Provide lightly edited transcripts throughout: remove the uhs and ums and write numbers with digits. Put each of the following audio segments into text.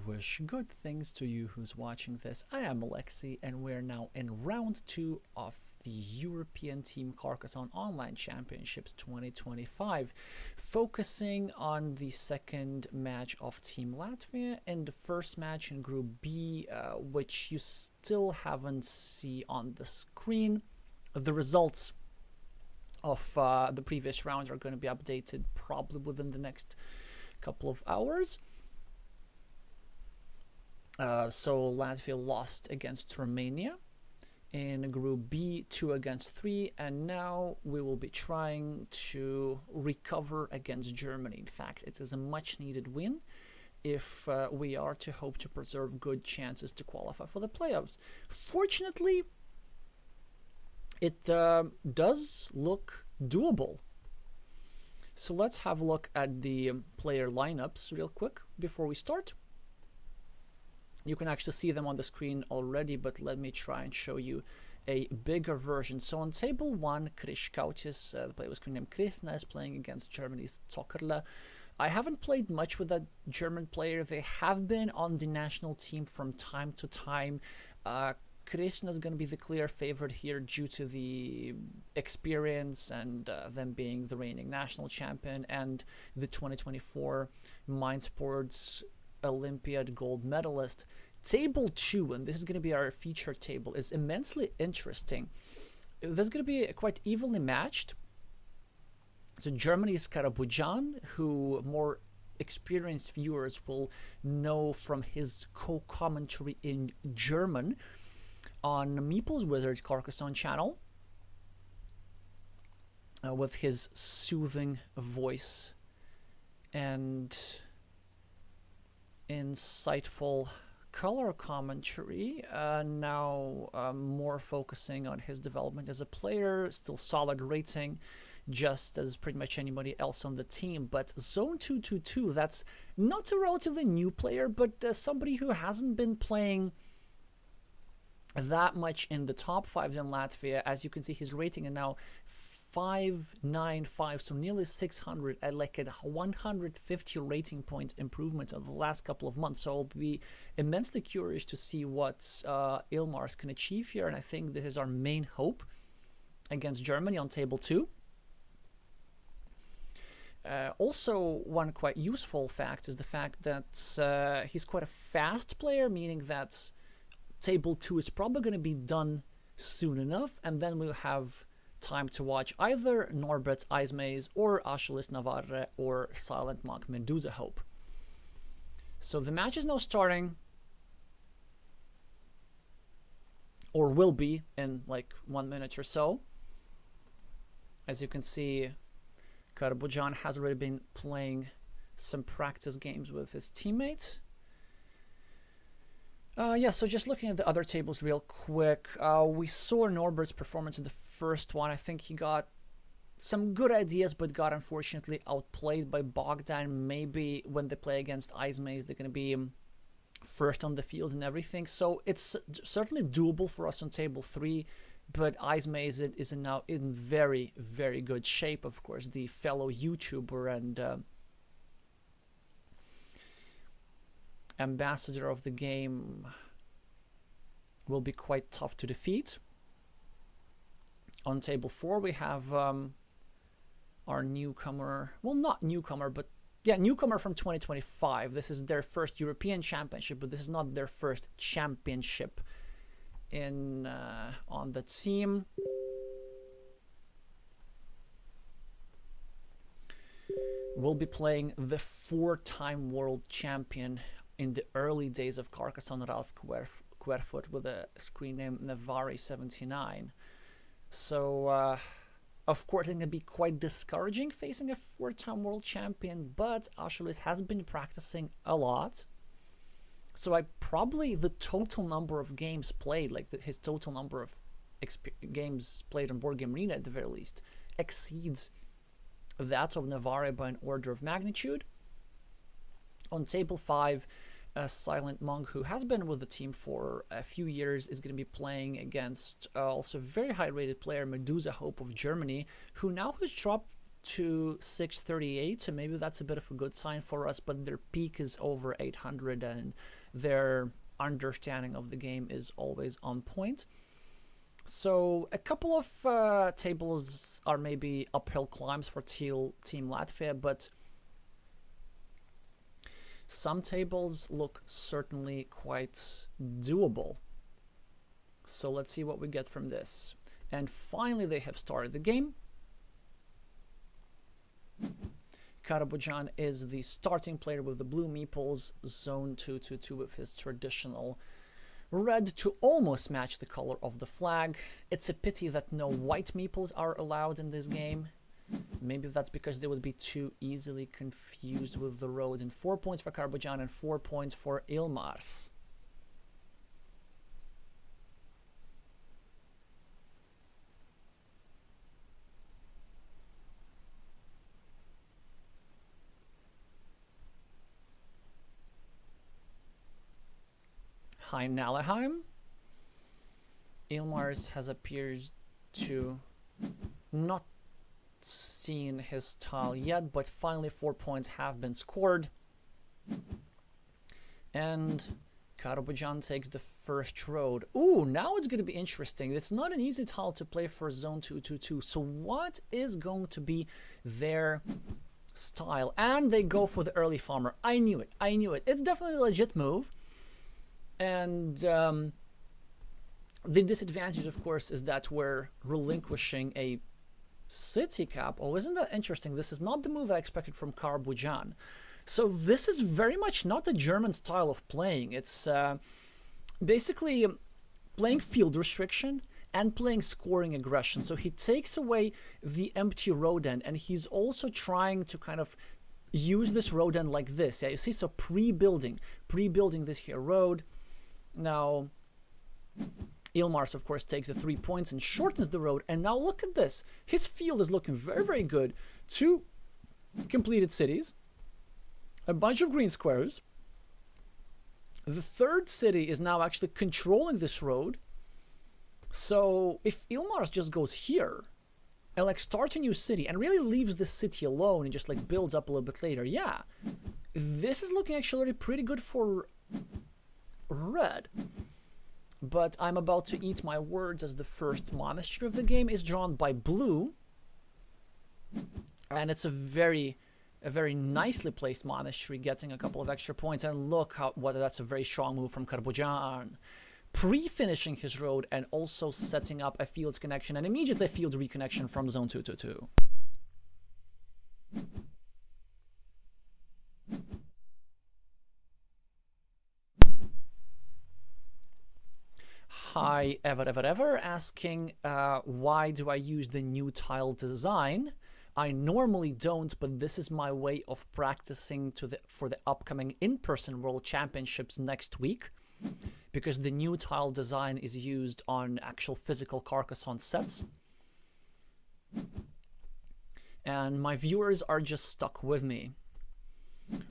wish good things to you who's watching this. I am Alexey, and we're now in round 2 of the European Team Carcassonne Online Championships 2025, focusing on the second match of Team Latvia and the first match in Group B, which you still haven't seen on the screen. The results of the previous round are going to be updated probably within the next couple of hours. So Latvia lost against Romania in Group B, 2-3, and now we will be trying to recover against Germany. In fact, it is a much-needed win if we are to hope to preserve good chances to qualify for the playoffs. Fortunately, it does look doable. So let's have a look at the player lineups real quick before we start. You can actually see them on the screen already, but let me try and show you a bigger version. So on table 1, Kriškautis, the player was named Krisna, is playing against Germany's Zokerle. I haven't played much with that German player. They have been on the national team from time to time. Krisna is going to be the clear favorite here due to the experience and them being the reigning national champion and the 2024 Mind Sports Olympiad gold medalist. Table 2, and this is going to be our featured table, is immensely interesting. There's going to be quite evenly matched. So Germany's Karabujan, who more experienced viewers will know from his co-commentary in German on Meeple's Wizards Carcassonne channel, with his soothing voice and insightful color commentary, now more focusing on his development as a player, still solid rating, just as pretty much anybody else on the team. But Zone 222, that's not a relatively new player, but somebody who hasn't been playing that much in the top 5 in Latvia. As you can see, his rating is now 595, so nearly 600, at like a 150 rating point improvement over the last couple of months. So I'll be immensely curious to see what Ilmars can achieve here, and I think this is our main hope against Germany on table 2. Also, one quite useful fact is the fact that he's quite a fast player, meaning that table 2 is probably going to be done soon enough, and then we'll have time to watch either Norbert Eismays or Achilles Navarre or Silent Monk Medusa Hope. So the match is now starting, or will be in like 1 minute or so. As you can see, Karabujan has already been playing some practice games with his teammates. Yeah, so just looking at the other tables real quick, we saw Norbert's performance in the first one. I think he got some good ideas, but got unfortunately outplayed by Bogdan. Maybe when they play against Eismays, they're going to be first on the field and everything. So it's certainly doable for us on table 3, but Eismays is now in very, very good shape. Of course, the fellow YouTuber and ambassador of the game will be quite tough to defeat. On table 4, we have our newcomer, well, not newcomer, but yeah, newcomer from 2025. This is their first European championship, but this is not their first championship in on the team. We'll be playing the 4-time world champion in the early days of Carcassonne, Ralph Querfoot, with a screen name Navari79. So, of course, it's going to be quite discouraging facing a 4-time world champion, but Achilles has been practicing a lot. So probably the total number of games played, like his total number of games played on Board Game Arena at the very least, exceeds that of Navarre by an order of magnitude. On table 5, Silent Monk, who has been with the team for a few years, is going to be playing against also very high-rated player Medusa Hope of Germany, who now has dropped to 638, so maybe that's a bit of a good sign for us, but their peak is over 800, and their understanding of the game is always on point. So a couple of tables are maybe uphill climbs for Team Latvia, but some tables look certainly quite doable. So let's see what we get from this. And finally, they have started the game. Karabujan is the starting player with the blue meeples, zone 2-2-2 with his traditional red to almost match the color of the flag. It's a pity that no white meeples are allowed in this game. Maybe that's because they would be too easily confused with the road. And 4 points for Karabujan and 4 points for Ilmars. Hi Nalaheim. Ilmars has appeared to not seen his tile yet, but finally 4 points have been scored. And Karabujan takes the first road. Ooh, now it's going to be interesting. It's not an easy tile to play for zone 2-2-2. So what is going to be their style? And they go for the early farmer. I knew it. I knew it. It's definitely a legit move. And the disadvantage, of course, is that we're relinquishing a city cap. Oh, isn't that interesting? This is not the move I expected from Karabujan. So this is very much not the German style of playing. It's basically playing field restriction and playing scoring aggression. So he takes away the empty road end, and he's also trying to kind of use this road end like this. Yeah, you see, so pre-building this here road. Now, Ilmars, of course, takes the 3 points and shortens the road. And now look at this. His field is looking very, very good. 2 completed cities. A bunch of green squares. The third city is now actually controlling this road. So if Ilmars just goes here and like starts a new city and really leaves this city alone and just like builds up a little bit later, yeah, this is looking actually pretty good for red. But I'm about to eat my words, as the first monastery of the game is drawn by blue, and it's a very nicely placed monastery, getting a couple of extra points. And look how that's a very strong move from Karabujan, pre-finishing his road and also setting up a fields connection and immediately a field reconnection from zone 2-2-2. Hi, ever asking why do I use the new tile design? I normally don't, but this is my way of practicing for the upcoming in-person World Championships next week, because the new tile design is used on actual physical Carcassonne sets. And my viewers are just stuck with me.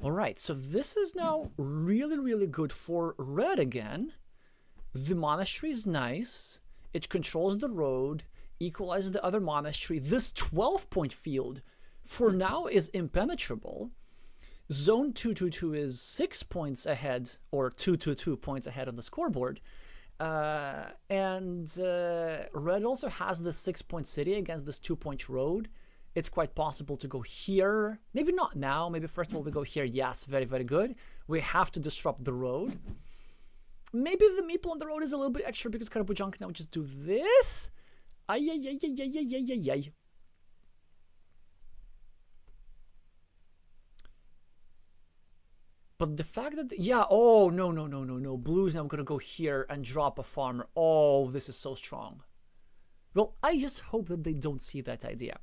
Alright, so this is now really, really good for red again. The monastery is nice. It controls the road, equalizes the other monastery. This 12-point field for now is impenetrable. Zone 2-2-2 is 6 points ahead, or 2-2-2 points ahead on the scoreboard. And red also has this 6-point city against this 2-point road. It's quite possible to go here. Maybe not now. Maybe first of all we go here. Yes, very, very good. We have to disrupt the road. Maybe the meeple on the road is a little bit extra because Karabujan can now just do this. Ay. But the fact that, yeah, oh, no. Blue's now going to go here and drop a farmer. Oh, this is so strong. Well, I just hope that they don't see that idea.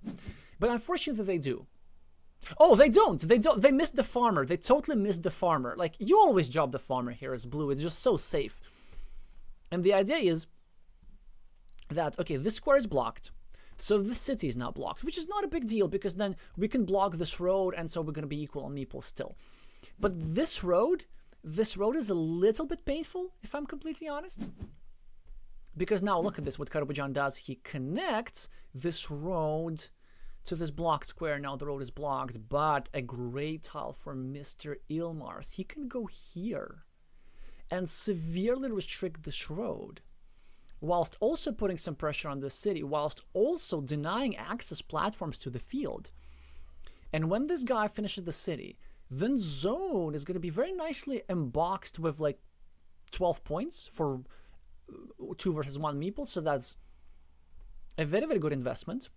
But unfortunately, they do. Oh, they don't. They missed the farmer. They totally missed the farmer. Like, you always drop the farmer here as blue. It's just so safe. And the idea is that, okay, this square is blocked. So this city is now blocked, which is not a big deal because then we can block this road, and so we're going to be equal on meeple still. But this road is a little bit painful, if I'm completely honest. Because now look at this, what Karabujan does. He connects this road to this blocked square. Now the road is blocked, but a great tile for Mr. Ilmars. He can go here. and severely restrict this road, whilst also putting some pressure on the city, whilst also denying access platforms to the field. And when this guy finishes the city, then Zone is going to be very nicely emboxed with like 12 points for 2 versus 1 meeple, so that's a very, very good investment.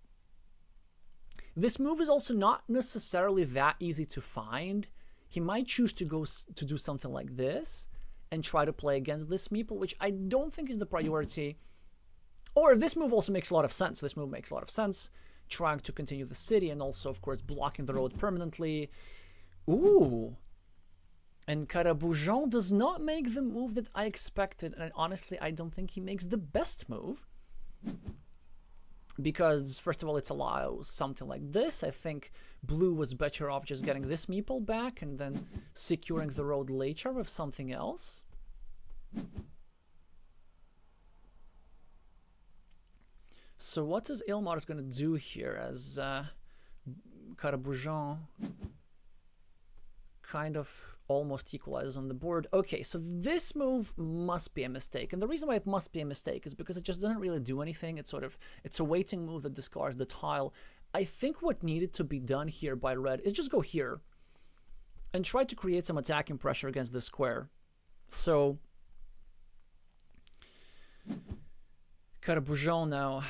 This move is also not necessarily that easy to find. He might choose to go to do something like this and try to play against this meeple, which I don't think is the priority. Or this move also makes a lot of sense. This move makes a lot of sense, trying to continue the city and also, of course, blocking the road permanently. Ooh. And Carcassonne does not make the move that I expected, and honestly, I don't think he makes the best move. Because, first of all, it allows something like this. I think blue was better off just getting this meeple back and then securing the road later with something else. So what is Ilmar's going to do here as Carcassonne kind of almost equalizes on the board? Okay, so this move must be a mistake. And the reason why it must be a mistake is because it just doesn't really do anything. It's a waiting move that discards the tile. I think what needed to be done here by red is just go here and try to create some attacking pressure against this square. So Carcassonne now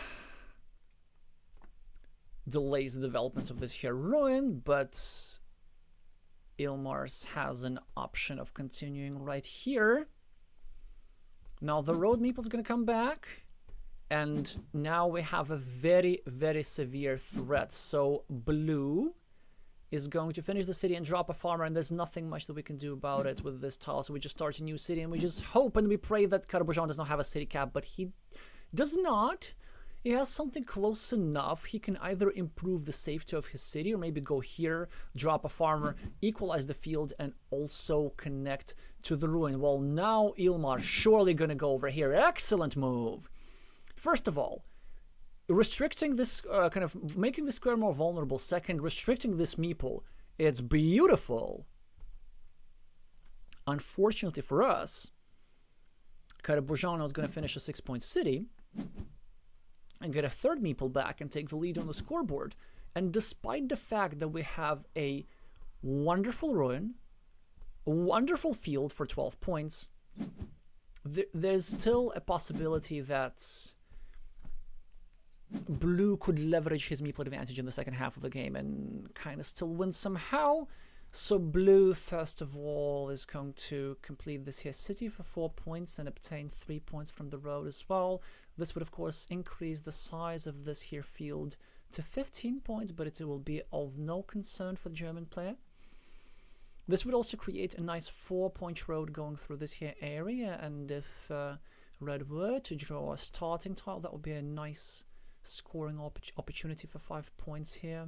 delays the development of this here ruin, but Ilmar's has an option of continuing right here. Now the road meeple is going to come back, and now we have a very, very severe threat. So blue is going to finish the city and drop a farmer, and there's nothing much that we can do about it with this tile. So we just start a new city, and we just hope and we pray that Carcassonne does not have a city cap, but he does not. He has something close enough. He can either improve the safety of his city or maybe go here, drop a farmer, equalize the field, and also connect to the ruin. Well, now Ilmar surely going to go over here. Excellent move. First of all, restricting this, kind of making the square more vulnerable. Second, restricting this meeple. It's beautiful. Unfortunately for us, Carcassonne is going to finish a 6-point city and get a third meeple back and take the lead on the scoreboard. And despite the fact that we have a wonderful ruin, a wonderful field for 12 points, there's still a possibility that blue could leverage his meeple advantage in the second half of the game and kind of still win somehow. So blue, first of all, is going to complete this here city for 4 points and obtain 3 points from the road as well. This would, of course, increase the size of this here field to 15 points, but it will be of no concern for the German player. This would also create a nice 4-point road going through this here area, and if red were to draw a starting tile, that would be a nice scoring opportunity for 5 points here.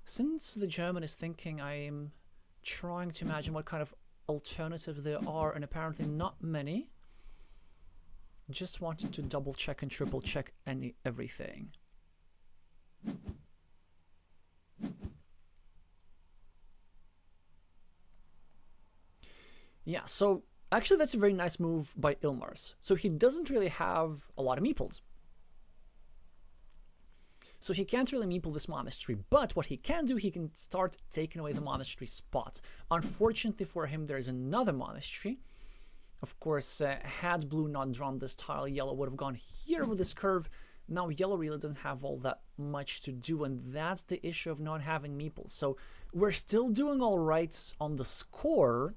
Since the German is thinking, I'm trying to imagine what kind of alternatives there are, and apparently not many. Just wanted to double check and triple check everything. Yeah, so actually that's a very nice move by Ilmar's. So he doesn't really have a lot of meeples. So he can't really meeple this monastery, but what he can do, he can start taking away the monastery spot. Unfortunately for him, there is another monastery. Of course, had blue not drawn this tile, yellow would have gone here with this curve. Now yellow really doesn't have all that much to do, and that's the issue of not having meeples. So we're still doing all right on the score,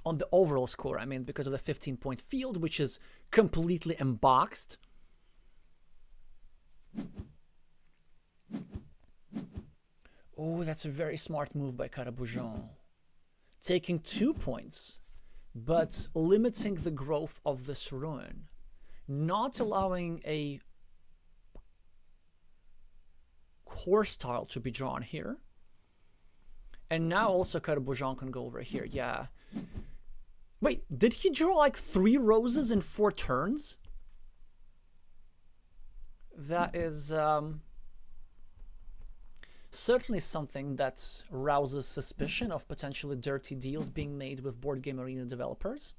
on the overall score, I mean, because of the 15-point field, which is completely emboxed. Oh, that's a very smart move by Carcassonne. Taking 2 points, but limiting the growth of this ruin. Not allowing a horse tile to be drawn here. And now also Carcassonne can go over here, yeah. Wait, did he draw like 3 roses in 4 turns? That is Certainly something that rouses suspicion of potentially dirty deals being made with board game arena developers.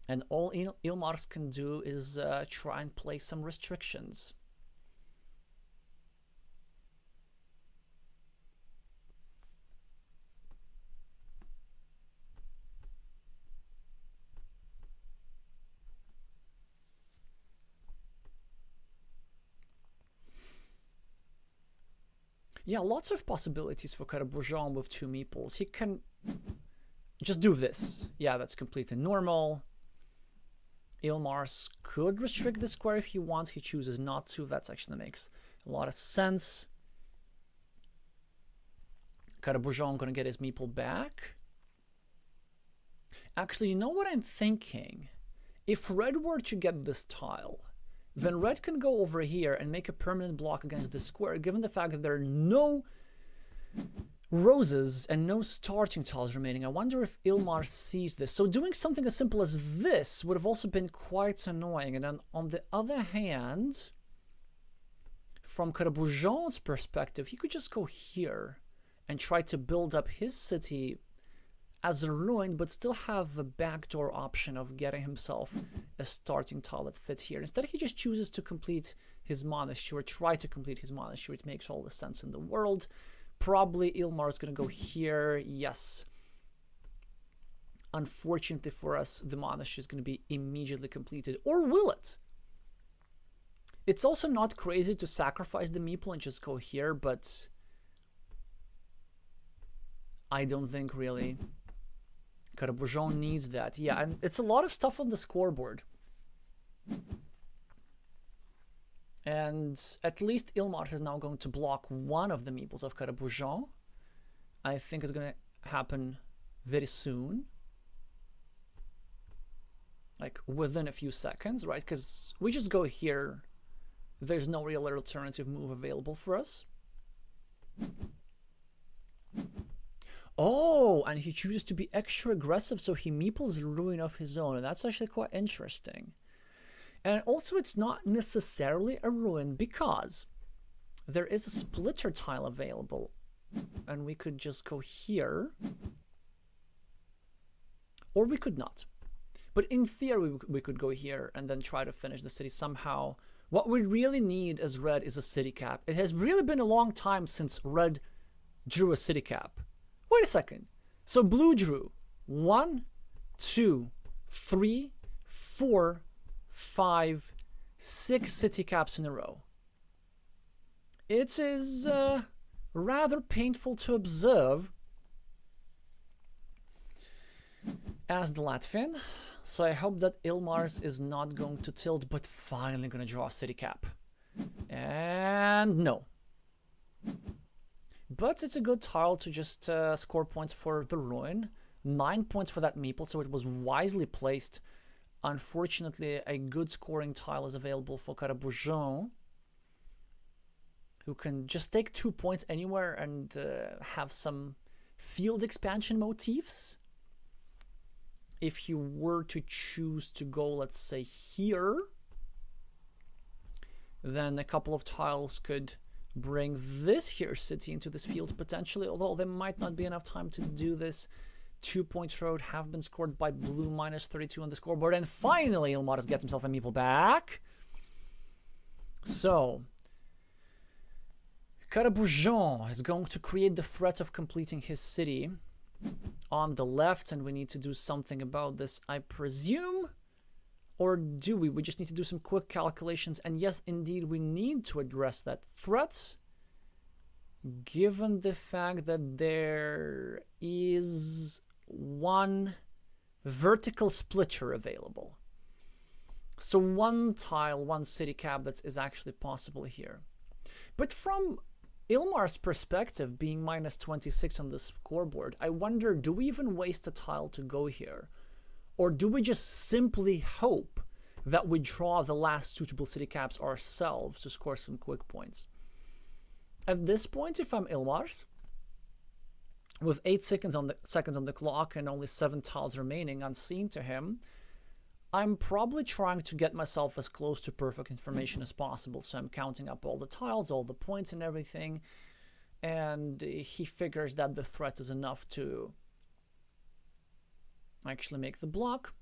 And all Ilmars can do is try and place some restrictions. Yeah, lots of possibilities for Carcassonne with 2 meeples. He can just do this. Yeah, that's completely normal. Ilmars could restrict the square if he wants. He chooses not to. That actually makes a lot of sense. Carcassonne gonna get his meeple back. Actually, you know what I'm thinking? If red were to get this tile, then red can go over here and make a permanent block against the square, given the fact that there are no roses and no starting tiles remaining. I wonder if Ilmar sees this. So doing something as simple as this would have also been quite annoying. And then on the other hand, from Carcassonne's perspective, he could just go here and try to build up his city as a ruin, but still have a backdoor option of getting himself a starting tile that fits here. Instead, he just chooses to complete his monastery, or try to complete his monastery. It makes all the sense in the world. Probably Ilmar is going to go here. Yes. Unfortunately for us, the monastery is going to be immediately completed. Or will it? It's also not crazy to sacrifice the meeple and just go here, but I don't think really Carcassonne needs that. Yeah, and it's a lot of stuff on the scoreboard. And at least Ilmar is now going to block one of the meeples of Carcassonne. I think it's going to happen very soon. Like within a few seconds, right? Because we just go here. There's no real alternative move available for us. Oh, and he chooses to be extra aggressive, so he meeples a ruin of his own. And that's actually quite interesting. And also, it's not necessarily a ruin because there is a splitter tile available. And we could just go here. Or we could not. But in theory, we could go here and then try to finish the city somehow. What we really need as red is a city cap. It has really been a long time since red drew a city cap. Wait a second. So blue drew 1, 2, 3, 4, 5, 6 city caps in a row. It is rather painful to observe as the Latvian. So I hope that Ilmars is not going to tilt, but finally going to draw a city cap. And no. But it's a good tile to just score points for the ruin. 9 points for that meeple, so it was wisely placed. Unfortunately, a good scoring tile is available for Carcassonne, who can just take 2 points anywhere and have some field expansion motifs. If you were to choose to go, let's say, here, then a couple of tiles could bring this here city into this field potentially, although there might not be enough time to do this. 2 points road have been scored by blue, minus 32 on the scoreboard, and finally Ilmars gets himself a meeple back. So Carcassonne is going to create the threat of completing his city on the left, and we need to do something about this, I presume. Or do we? We just need to do some quick calculations. And yes, indeed, we need to address that threat, given the fact that there is one vertical splitter available. So one tile, one city cap that is actually possible here. But from Ilmar's perspective, being minus 26 on the scoreboard, I wonder, do we even waste a tile to go here? Or do we just simply hope that we draw the last suitable city caps ourselves to score some quick points? At this point, if I'm Ilmars, with 8 seconds on the clock and only 7 tiles remaining unseen to him, I'm probably trying to get myself as close to perfect information as possible, so I'm counting up all the tiles, all the points and everything, and he figures that the threat is enough to actually make the block.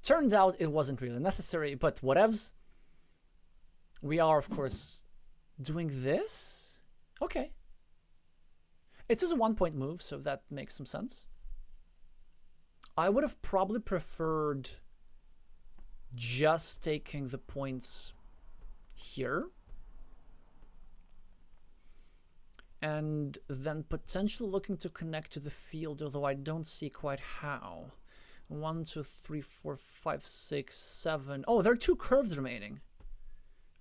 Turns out it wasn't really necessary, but whatevs. We are, of course, doing this. Okay. It is a 1-point move, so that makes some sense. I would have probably preferred just taking the points here. And then potentially looking to connect to the field, although I don't see quite how. 1, 2, 3, 4, 5, 6, 7. Oh, there are 2 curves remaining.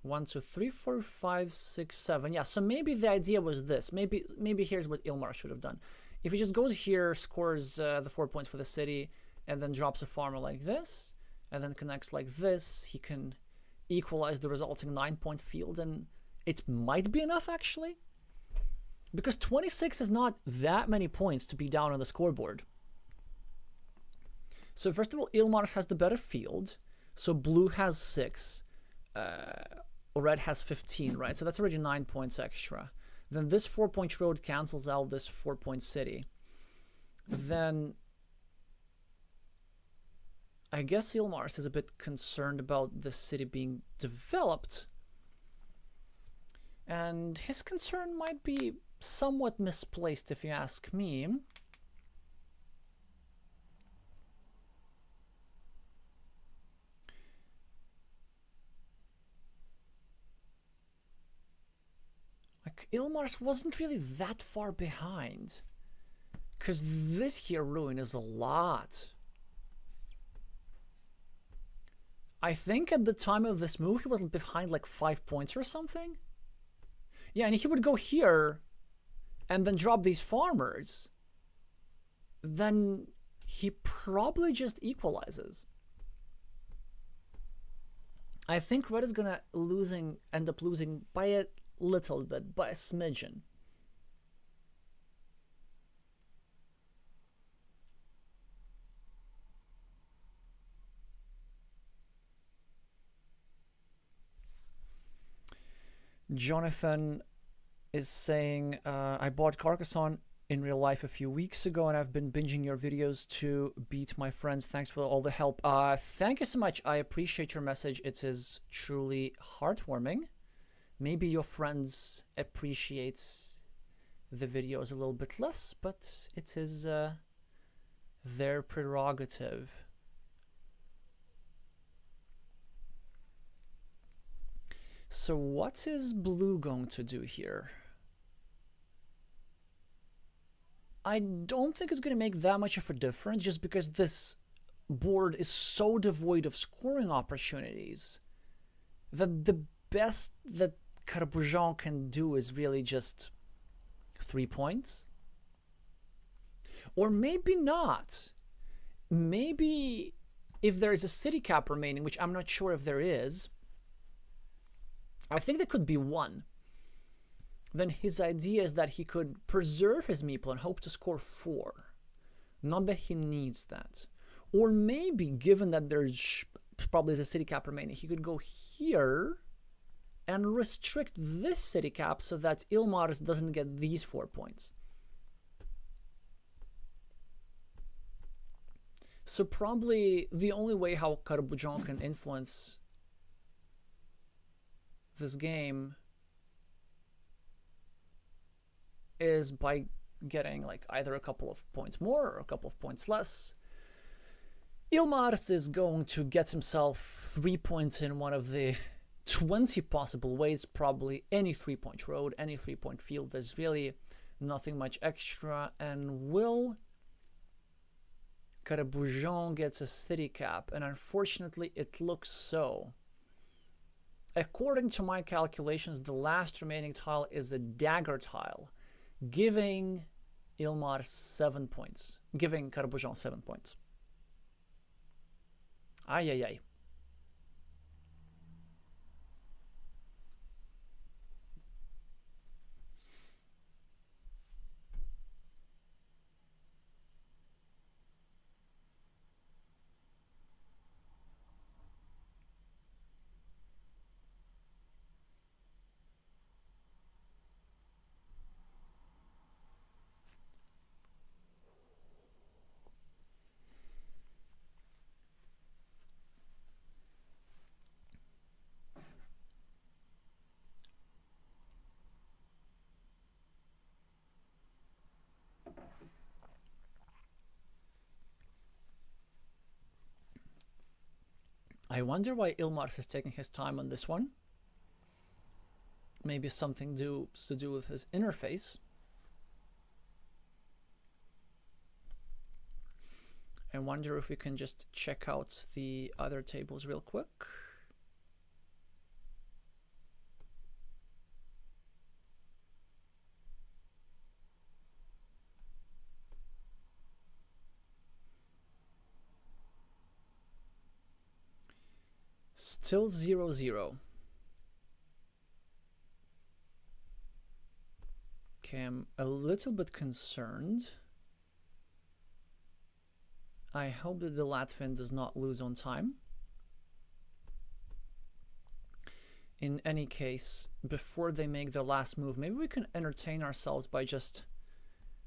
1, 2, 3, 4, 5, 6, 7. Yeah, so maybe the idea was this. Maybe here's what Ilmar should have done. If he just goes here, scores the 4 points for the city, and then drops a farmer like this, and then connects like this, he can equalize the resulting 9-point field, and it might be enough, actually. Because 26 is not that many points to be down on the scoreboard. So first of all, Ilmars has the better field. So blue has 6. Red has 15, right? So that's already 9 points extra. Then this 4-point road cancels out this 4-point city. Then I guess Ilmars is a bit concerned about the city being developed. And his concern might be somewhat misplaced, if you ask me. Like, Ilmars wasn't really that far behind. Because this here ruin is a lot. I think at the time of this move, he was behind like 5 points or something. Yeah, and he would go here and then drop these farmers. Then he probably just equalizes. I think Red is gonna end up losing by a little bit, by a smidgen. Jonathan is saying, I bought Carcassonne in real life a few weeks ago, and I've been binging your videos to beat my friends. Thanks for all the help. Thank you so much. I appreciate your message. It is truly heartwarming. Maybe your friends appreciate the videos a little bit less, but it is their prerogative. So what is blue going to do here? I don't think it's going to make that much of a difference, just because this board is so devoid of scoring opportunities that the best that Carcassonne can do is really just 3 points. Or maybe not. Maybe if there is a city cap remaining, which I'm not sure if there is, I think there could be 1. Then his idea is that he could preserve his meeple and hope to score 4. Not that he needs that. Or maybe, given that there's probably is a city cap remaining, he could go here and restrict this city cap so that Ilmars doesn't get these 4 points. So probably the only way how Carcassonne can influence this game is by getting like either a couple of points more or a couple of points less. Ilmars is going to get himself 3 points in one of the 20 possible ways, probably any 3-point road, any 3-point field. There's really nothing much extra. And will Carcassonne gets a city cap? And unfortunately, it looks so. According to my calculations, the last remaining tile is a dagger tile, giving Ilmar 7 points, giving Carcassonne 7 points. Ay, ay, ay. I wonder why Ilmars is taking his time on this one. Maybe something to do with his interface. I wonder if we can just check out the other tables real quick. Still 0-0. Okay, I'm a little bit concerned. I hope that the Latvian does not lose on time. In any case, before they make their last move, maybe we can entertain ourselves by just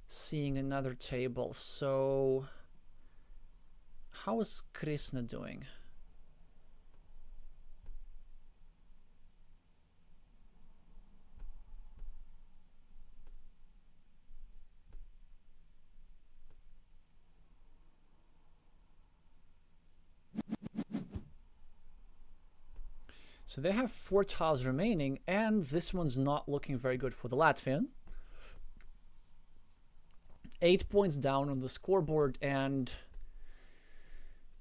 seeing another table. So, how is Krishna doing? So they have 4 tiles remaining, and this one's not looking very good for the Latvian. 8 points down on the scoreboard, and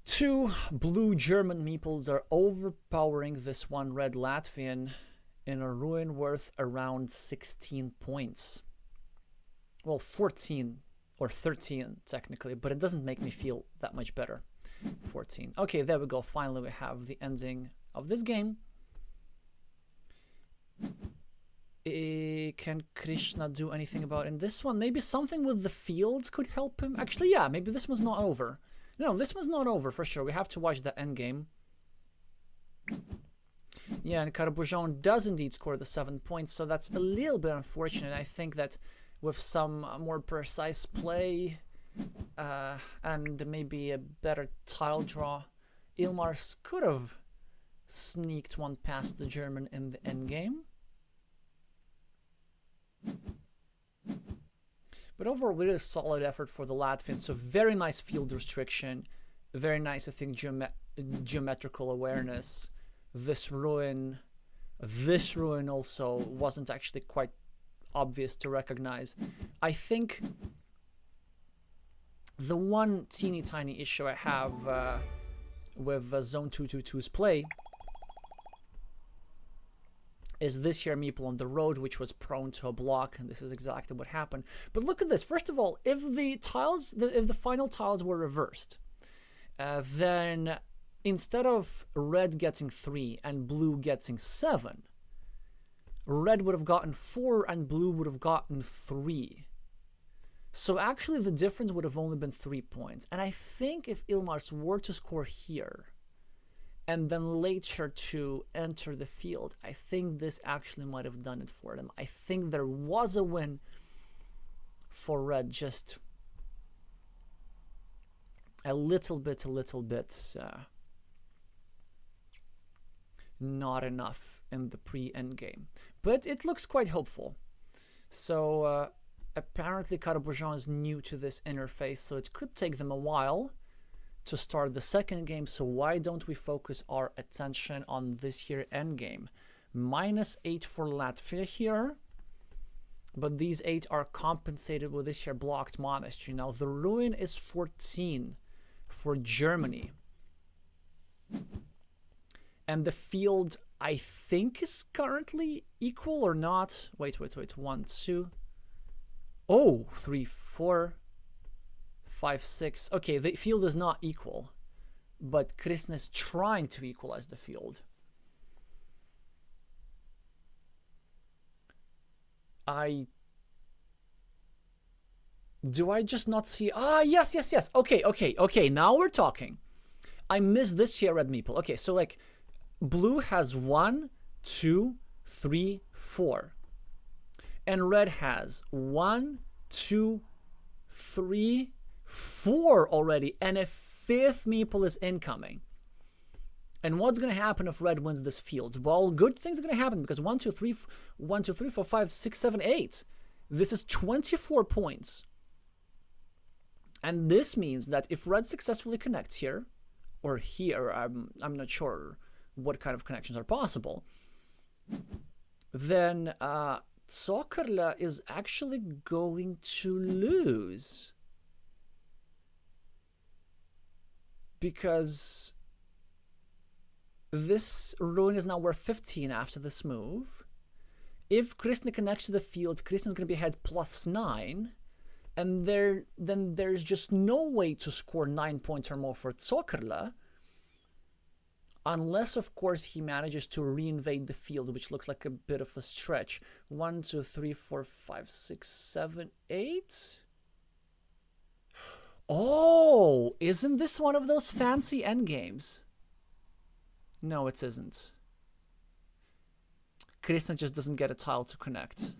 2 blue German meeples are overpowering this one red Latvian in a ruin worth around 16 points. Well, 14 or 13 technically, but it doesn't make me feel that much better. 14. Okay, there we go. Finally, we have the ending of this game. Can Krishna do anything about in this one? Maybe something with the fields could help him. Actually, yeah, maybe this one's not over. No, this one's not over for sure. We have to watch the end game. Yeah, and Carcassonne does indeed score the 7 points, so that's a little bit unfortunate. I think that with some more precise play and maybe a better tile draw, Ilmars could have sneaked one past the German in the end game. But overall, really solid effort for the Latvians. So very nice field restriction, very nice, I think, geometrical awareness. This ruin also wasn't actually quite obvious to recognize. I think the one teeny tiny issue I have with Zone 222's play is this here meeple on the road, which was prone to a block, and this is exactly what happened. But look at this. First of all, if the tiles, if the final tiles were reversed, then instead of red getting 3 and blue getting 7, red would have gotten 4 and blue would have gotten 3. So actually the difference would have only been 3 points. And I think if Ilmars were to score here, and then later to enter the field, I think this actually might have done it for them. I think there was a win for red, just a little bit not enough in the pre-end game. But it looks quite hopeful. So apparently Carcassonne is new to this interface, so it could take them a while to start the second game, so why don't we focus our attention on this here end game? -8 for Latvia here, but these 8 are compensated with this here blocked monastery. Now the ruin is 14 for Germany, and the field I think is currently equal or not. Wait, 1, 2, oh, 3, 4, 5, 6. Okay, the field is not equal, but Krishna is trying to equalize the field. Do I just not see? Ah, yes. Okay, now we're talking. I missed this here red meeple. Okay, so like blue has 1, 2, 3, 4. And red has 1, 2, 3, 4 already, and a 5th meeple is incoming. And what's going to happen if red wins this field? Well, good things are going to happen, because 1, 2, 3, 4, 5, 6, 7, 8. This is 24 points. And this means that if red successfully connects here, or here, I'm not sure what kind of connections are possible, then Zokerla is actually going to lose. Because this ruin is now worth 15 after this move. If Krishna connects to the field, Krishna's going to be ahead +9. And then there's just no way to score 9 points or more for Zokerla. Unless, of course, he manages to reinvade the field, which looks like a bit of a stretch. 1, 2, 3, 4, 5, 6, 7, 8. Oh, isn't this one of those fancy endgames? No, it isn't. Krishna just doesn't get a tile to connect.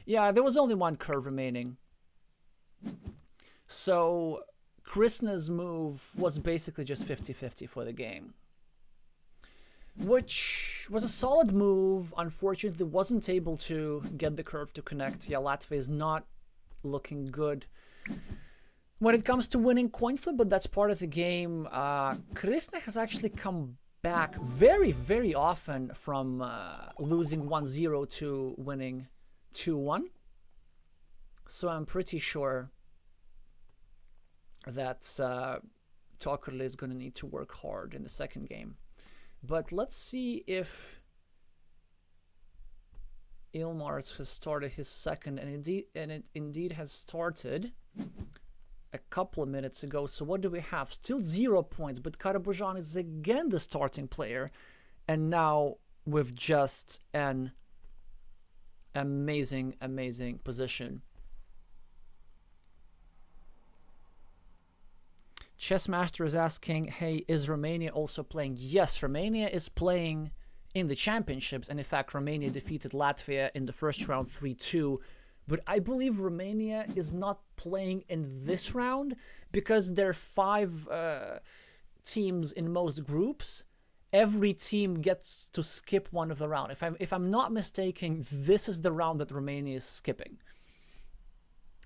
Yeah, there was only one curve remaining. So Krishna's move was basically just 50-50 for the game. Which was a solid move. Unfortunately, wasn't able to get the curve to connect. Yeah, Latvia is not looking good when it comes to winning coin flip, but that's part of the game. Krishna has actually come back very, very often from losing 1-0 to winning 2-1. So I'm pretty sure that Zokerla is going to need to work hard in the second game. But let's see if Ilmars has started his second, and it indeed has started a couple of minutes ago. So what do we have? Still 0 points, but Karabujan is again the starting player, and now with just an amazing position. Chessmaster is asking, hey, is Romania also playing? Yes, Romania is playing in the championships, and in fact Romania defeated Latvia in the first round 3-2. But I believe Romania is not playing in this round because there are 5 teams in most groups. Every team gets to skip one of the round. If I'm not mistaken, this is the round that Romania is skipping.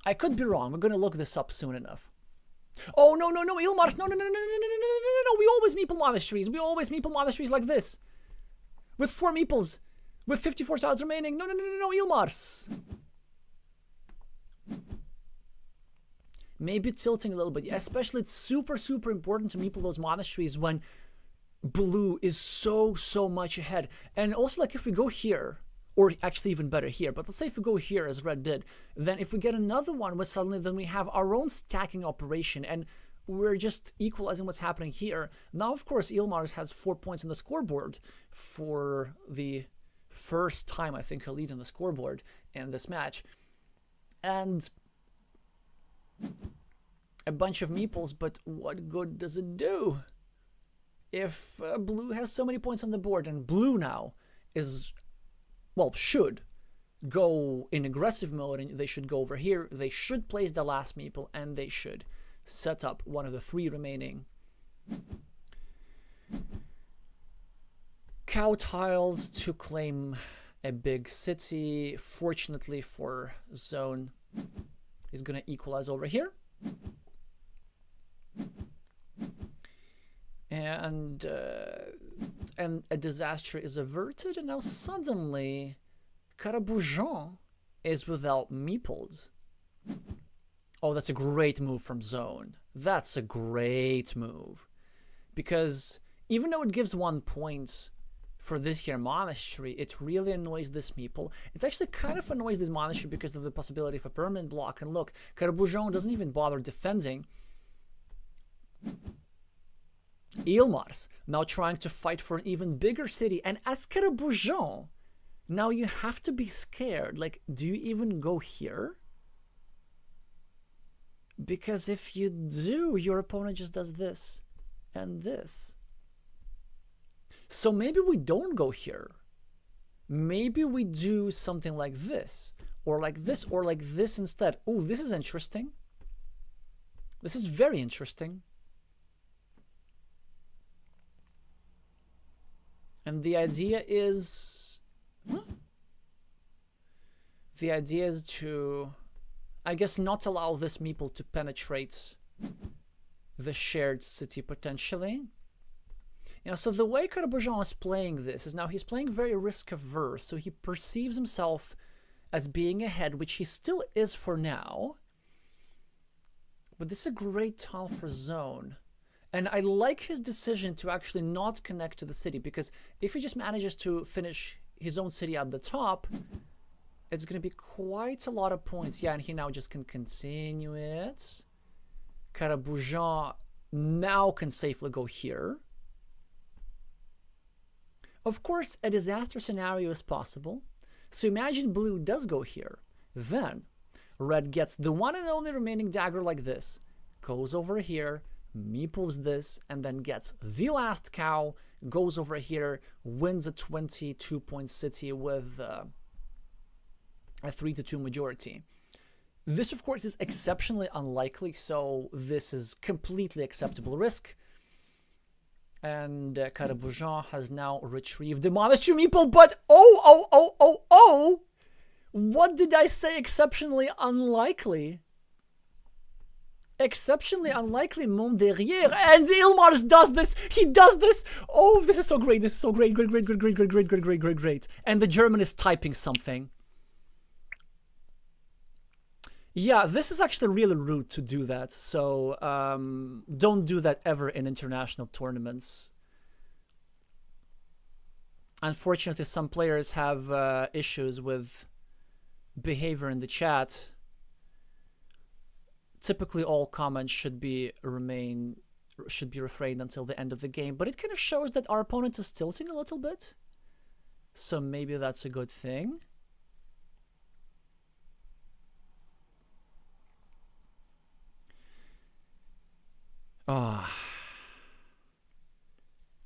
I could be wrong. We're going to look this up soon enough. Oh, no, Ilmars, no, we always meeple monasteries. We always meeple monasteries like this. With 4 meeples. With 54 tiles remaining. No, Ilmars. Maybe tilting a little bit. Yeah, especially it's super important to meeple those monasteries when blue is so much ahead. And also, like, if we go here, or actually even better here, but let's say if we go here as red did, then if we get another one, well, suddenly then we have our own stacking operation, and we're just equalizing what's happening here. Now, of course, Ilmars has 4 points in the scoreboard for the first time, I think, he'll lead on the scoreboard in this match. And a bunch of meeples, but what good does it do? If blue has so many points on the board, and blue now is, well, should go in aggressive mode, and they should go over here, they should place the last meeple, and they should set up one of the 3 remaining cow tiles to claim a big city. Fortunately for Zone, is going to equalize over here. And a disaster is averted, and now suddenly Karabujan is without meeples. Oh, that's a great move from Zone. That's a great move. Because even though it gives 1 point for this here monastery, it really annoys this meeple. It actually kind of annoys this monastery because of the possibility of a permanent block. And look, Karabujan doesn't even bother defending. Ilmars now trying to fight for an even bigger city, and as Karabujan, now you have to be scared. Like, do you even go here? Because if you do, your opponent just does this and this. So maybe we don't go here. Maybe we do something like this, or like this, or like this instead. Oh, this is interesting. This is very interesting. And the idea is... The idea is to, I guess, not allow this meeple to penetrate the shared city potentially. So the way Carcassonne is playing this is now he's playing very risk-averse, so he perceives himself as being ahead, which he still is for now. But this is a great tile for zone. And I like his decision to actually not connect to the city, because if he just manages to finish his own city at the top, it's going to be quite a lot of points. Yeah, and he now just can continue it. Carcassonne now can safely go here. Of course, a disaster scenario is possible. So imagine blue does go here. Then red gets the one and only remaining dagger like this, goes over here, meeples this, and then gets the last cow, goes over here, wins a 22-point city with a 3-2 majority. This, of course, is exceptionally unlikely, so this is completely acceptable risk. And Carcassonne has now retrieved the monastery meeple, but oh! What did I say? Exceptionally unlikely. Exceptionally unlikely, mon derrière. And Ilmars does this. He does this. Oh, this is so great. This is so great. Great. And the German is typing something. Yeah, this is actually really rude to do that. So don't do that ever in international tournaments. Unfortunately, some players have issues with behavior in the chat. Typically, all comments should be refrained until the end of the game, but it kind of shows that our opponent is tilting a little bit. So maybe that's a good thing.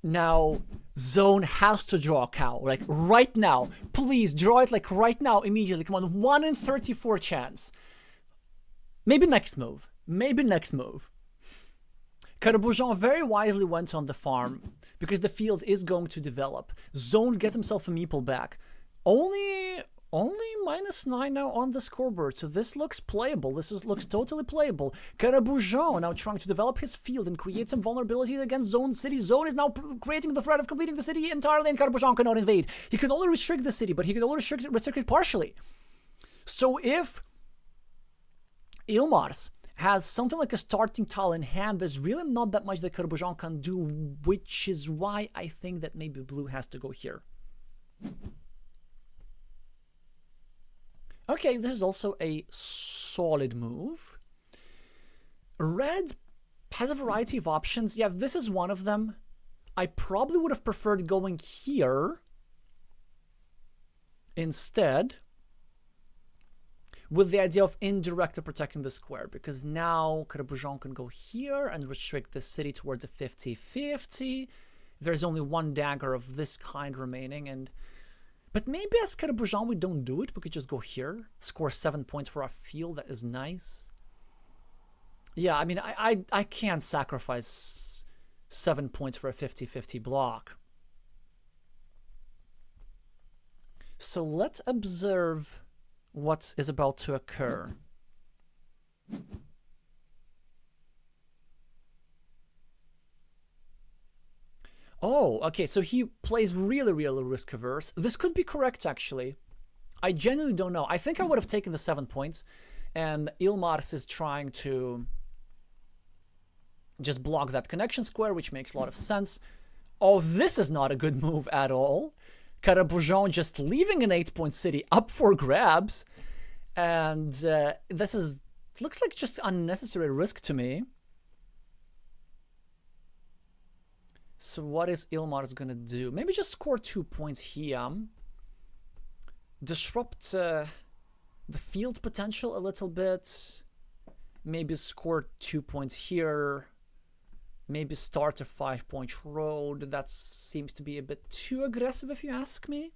Now, zone has to draw a cow, like right now. Please draw it like right now, immediately. Come on, 1 in 34 chance. Maybe next move. Carcassonne very wisely went on the farm because the field is going to develop. Zone gets himself a meeple back. Only -9 now on the scoreboard, so this looks playable. Looks totally playable. Carcassonne now trying to develop his field and create some vulnerability against Zone City. Zone is now creating the threat of completing the city entirely, and Carcassonne cannot invade. He can only restrict the city, but he can only restrict it partially. So if Ilmars has something like a starting tile in hand, there's really not that much that Carcassonne can do, which is why I think that maybe blue has to go here. Okay, this is also a solid move. Red has a variety of options. Yeah, this is one of them. I probably would have preferred going here instead, with the idea of indirectly protecting the square, because now Carcassonne can go here and restrict the city towards a 50-50. There's only one dagger of this kind remaining, but maybe as Carcassonne we don't do it. We could just go here, score 7 points for our field. That is nice. Yeah, I mean, I can't sacrifice 7 points for a 50-50 block. So let's observe what is about to occur. Oh, okay, so he plays really risk-averse. This could be correct, actually. I genuinely don't know. I think I would have taken the 7 points, and Ilmars is trying to just block that connection square, which makes a lot of sense. Oh, this is not a good move at all. Carcassonne just leaving an 8-point city up for grabs, and this looks like just unnecessary risk to me. So what is Ilmars gonna do? Maybe just score 2 points here. Disrupt the field potential a little bit. Maybe score 2 points here. Maybe start a 5-point road. That seems to be a bit too aggressive, if you ask me.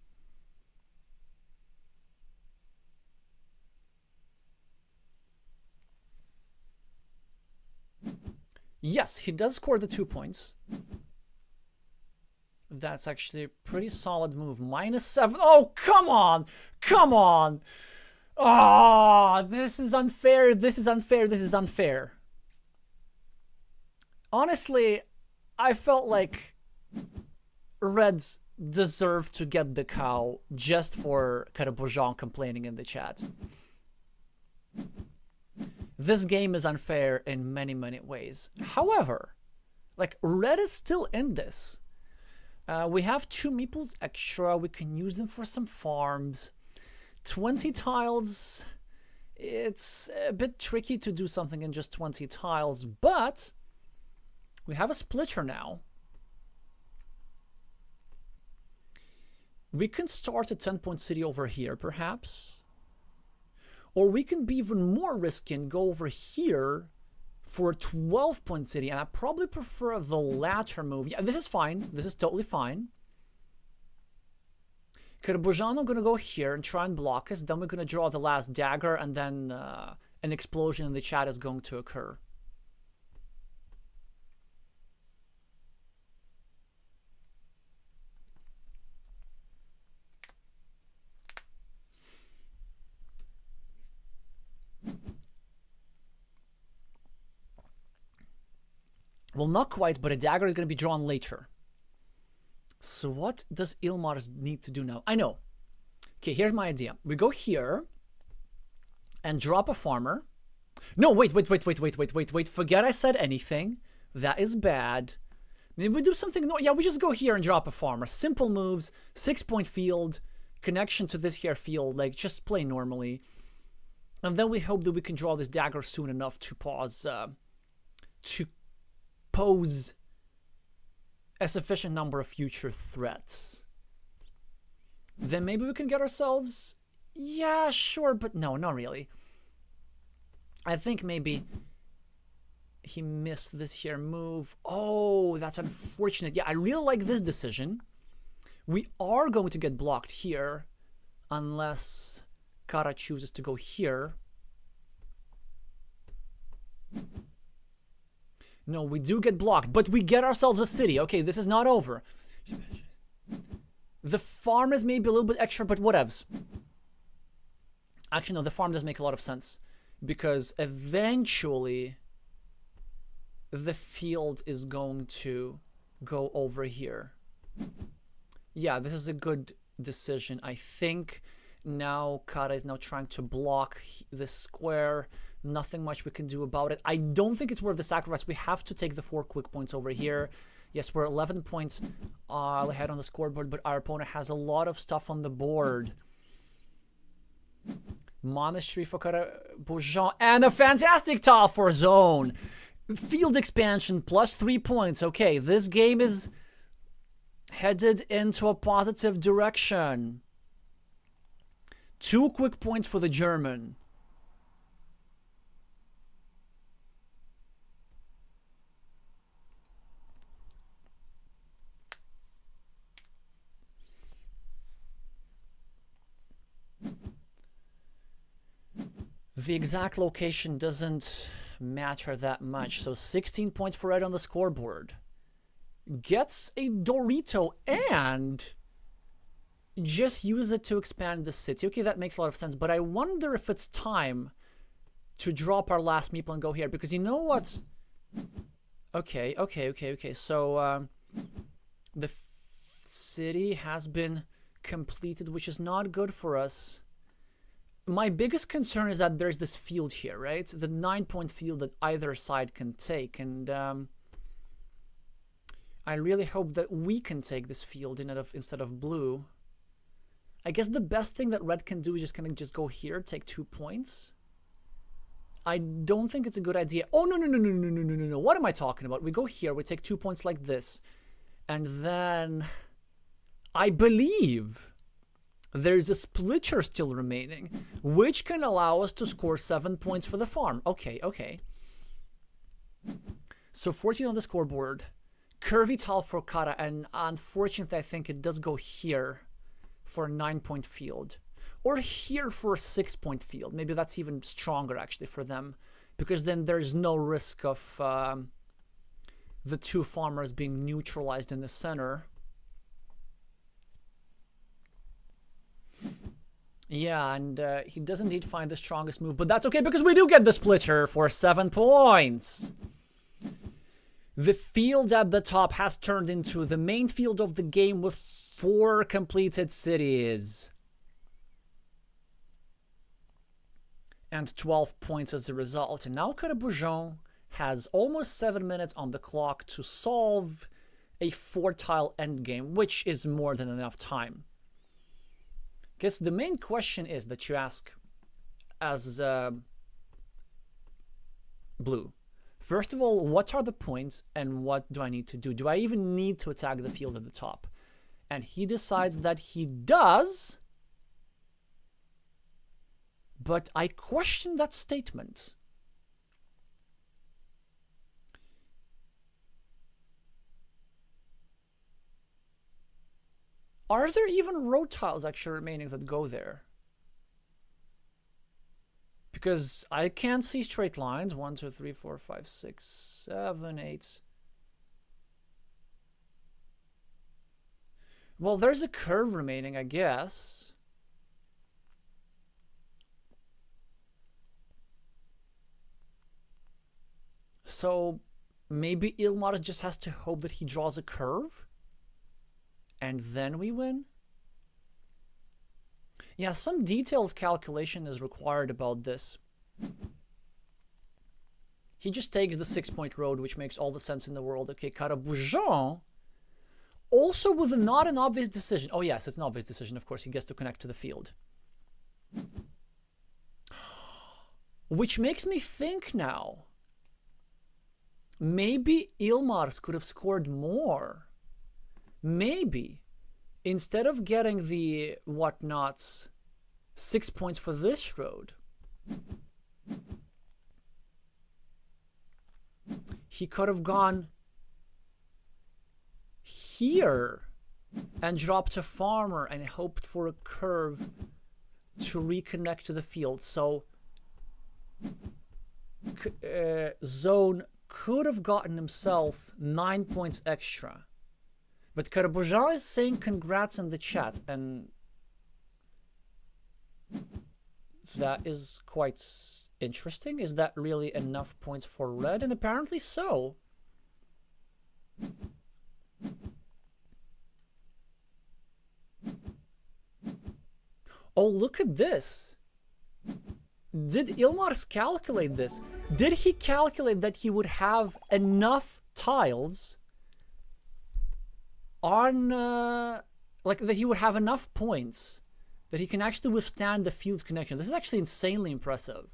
Yes, he does score the 2 points. That's actually a pretty solid move. -7. Oh, come on! Come on! Oh, this is unfair. This is unfair. This is unfair. Honestly, I felt like Reds deserve to get the cow just for Carcassonne complaining in the chat. This game is unfair in many, many ways. However, like, Red is still in this. We have 2 meeples extra. We can use them for some farms. 20 tiles. It's a bit tricky to do something in just 20 tiles, but we have a splitter now. We can start a 10-point city over here, perhaps. Or we can be even more risky and go over here for a 12-point city. And I probably prefer the latter move. Yeah, this is fine. This is totally fine. Carcassonne going to go here and try and block us. Then we're going to draw the last dagger, and then an explosion in the chat is going to occur. Well, not quite, but a dagger is going to be drawn later. So what does Ilmar need to do now? I know. Okay, here's my idea. We go here and drop a farmer. No, wait. Forget I said anything. That is bad. Maybe we do something. No, yeah, we just go here and drop a farmer. Simple moves, 6-point field, connection to this here field. Like, just play normally. And then we hope that we can draw this dagger soon enough to pose a sufficient number of future threats. Then maybe we can get ourselves... Yeah, sure, but no, not really. I think maybe he missed this here move. Oh, that's unfortunate. Yeah, I really like this decision. We are going to get blocked here unless Kara chooses to go here. No, we do get blocked, but we get ourselves a city. Okay, this is not over. The farm is maybe a little bit extra, but whatevs. Actually, no, the farm does make a lot of sense. Because eventually, the field is going to go over here. Yeah, this is a good decision. I think now Kara is now trying to block this square. Nothing much we can do about it. I don't think it's worth the sacrifice. We have to take the 4 quick points over here. Yes, we're 11 points ahead on the scoreboard, but our opponent has a lot of stuff on the board. Monastery for Carcassonne, and a fantastic tile for zone. Field expansion plus 3 points. Okay, this game is headed into a positive direction. 2 quick points for the German. The exact location doesn't matter that much. So 16 points for Red on the scoreboard. Gets a Dorito and just use it to expand the city. Okay, that makes a lot of sense. But I wonder if it's time to drop our last meeple and go here. Because you know what? Okay. So the city has been completed, which is not good for us. My biggest concern is that there's this field here, right? The 9-point field that either side can take. And I really hope that we can take this field instead of blue. I guess the best thing that Red can do is just kind of just go here, take 2 points. I don't think it's a good idea. Oh, no. What am I talking about? We go here, we take 2 points like this. And then I believe there's a splitter still remaining, which can allow us to score 7 points for the farm. Okay. So 14 on the scoreboard. Curvy tile for Kara, and unfortunately I think it does go here for a 9-point field. Or here for a 6-point field. Maybe that's even stronger actually for them, because then there's no risk of the 2 farmers being neutralized in the center. Yeah, and he does indeed find the strongest move, but that's okay because we do get the splitter for 7 points. The field at the top has turned into the main field of the game with 4 completed cities. And 12 points as a result. And now Carcassonne has almost 7 minutes on the clock to solve a 4-tile endgame, which is more than enough time. Because the main question is that you ask as blue. First of all, what are the points and what do I need to do? Do I even need to attack the field at the top? And he decides that he does, but I question that statement. Are there even road tiles actually remaining that go there? Because I can't see straight lines. 1, 2, 3, 4, 5, 6, 7, 8. Well, there's a curve remaining, I guess. So maybe Ilmar just has to hope that he draws a curve and then we win. Yeah, some detailed calculation is required about this. He just takes the 6-point road, which makes all the sense in the world. Okay, Carcassonne, also with not an obvious decision. Oh yes, it's an obvious decision, of course. He gets to connect to the field. Which makes me think now, maybe Ilmars could have scored more. Maybe instead of getting the whatnots 6 points for this road, he could have gone here and dropped a farmer and hoped for a curve to reconnect to the field. So Zone could have gotten himself 9 points extra. But Carcassonne is saying congrats in the chat, and that is quite interesting. Is that really enough points for red? And apparently so. Oh, look at this. Did Ilmars calculate this? Did he calculate that he would have enough tiles on, like that he would have enough points that he can actually withstand the field's connection? This is actually insanely impressive.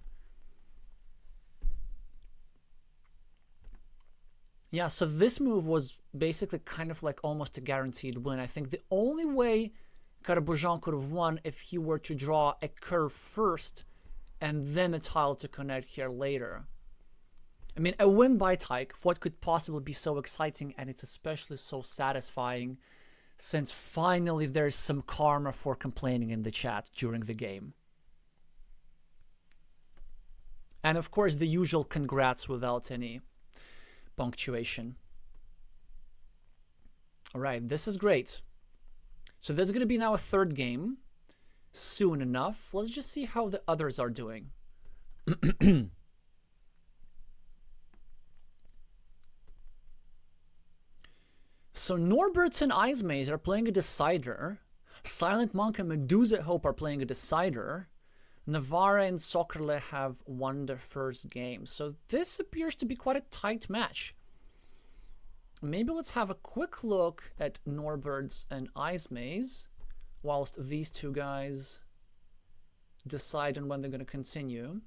Yeah, so this move was basically kind of like almost a guaranteed win. I think the only way Carcassonne could have won if he were to draw a curve first and then a tile to connect here later. I mean, a win by Tyke, what could possibly be so exciting, and it's especially so satisfying since finally there's some karma for complaining in the chat during the game. And of course, the usual congrats without any punctuation. All right, this is great. So there's going to be now a third game soon enough. Let's just see how the others are doing. So Norberts and Ice Maze are playing a decider. Silent Monk and Medusa Hope are playing a decider. Navarra and Soccerle have won their first game. So this appears to be quite a tight match. Maybe let's have a quick look at Norberts and Ice Maze whilst these two guys decide on when they're going to continue.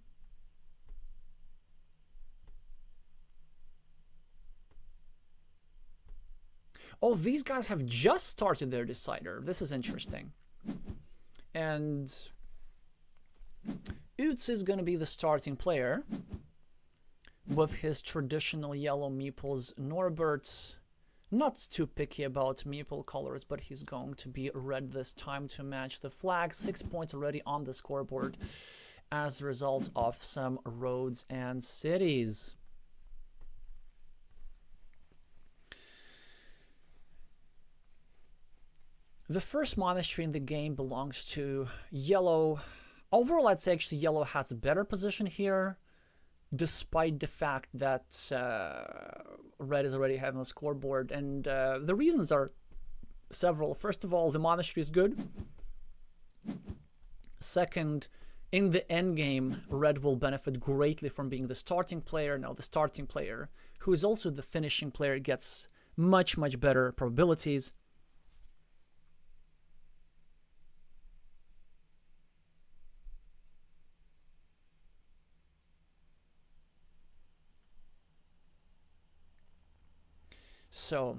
Oh, these guys have just started their decider. This is interesting. And Utz is going to be the starting player with his traditional yellow meeples. Norbert's not too picky about meeple colors, but he's going to be red this time to match the flag. 6 points already on the scoreboard as a result of some roads and cities. The first monastery in the game belongs to yellow. Overall, I'd say actually yellow has a better position here. despite the fact that red is already having a scoreboard. And the reasons are several. First of all, the monastery is good. Second, in the end game, red will benefit greatly from being the starting player. Now the starting player, who is also the finishing player, gets much better probabilities. So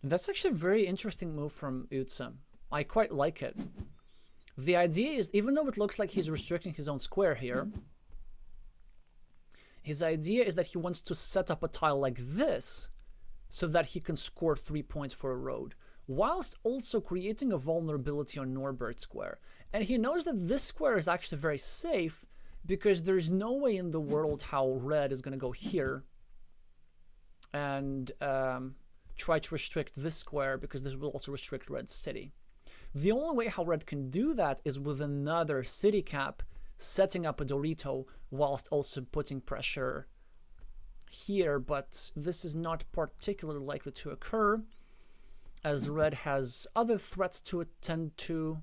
that's actually a very interesting move from Utsa. I quite like it. The idea is, even though it looks like he's restricting his own square here, his idea is that he wants to set up a tile like this so that he can score 3 points for a road, whilst also creating a vulnerability on Norbert's square. And he knows that this square is actually very safe because there's no way in the world how red is going to go here and try to restrict this square, because this will also restrict red's city. The only way how red can do that is with another city cap, setting up a Dorito whilst also putting pressure here, but this is not particularly likely to occur, as red has other threats to attend to,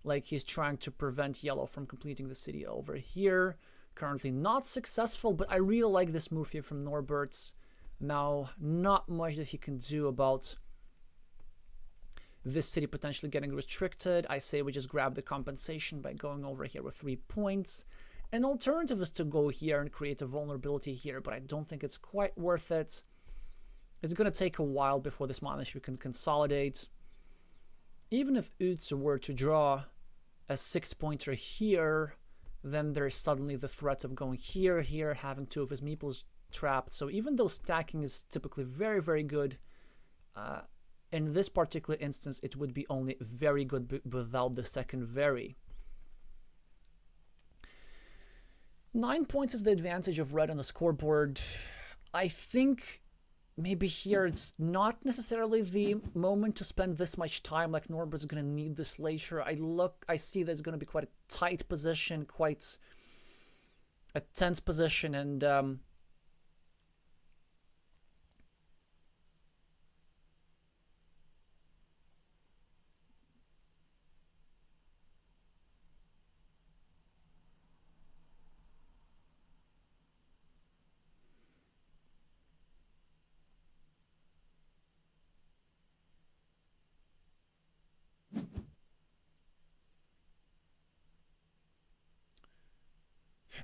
like he's trying to prevent yellow from completing the city over here. Currently not successful, but I really like this move here from Norbert's. Now, not much that he can do about this city potentially getting restricted. I say we just grab the compensation by going over here with 3 points. An alternative is to go here and create a vulnerability here, but I don't think it's quite worth it. It's going to take a while before this monastery can consolidate. Even if Utsu were to draw a 6-pointer here, then there's suddenly the threat of going here, having 2 of his meeples trapped. So even though stacking is typically very good, in this particular instance it would be only very good without the second very. 9 points is the advantage of red on the scoreboard. I think maybe here it's not necessarily the moment to spend this much time, like Norbert's going to need this later. I see there's going to be quite a tight position, quite a tense position,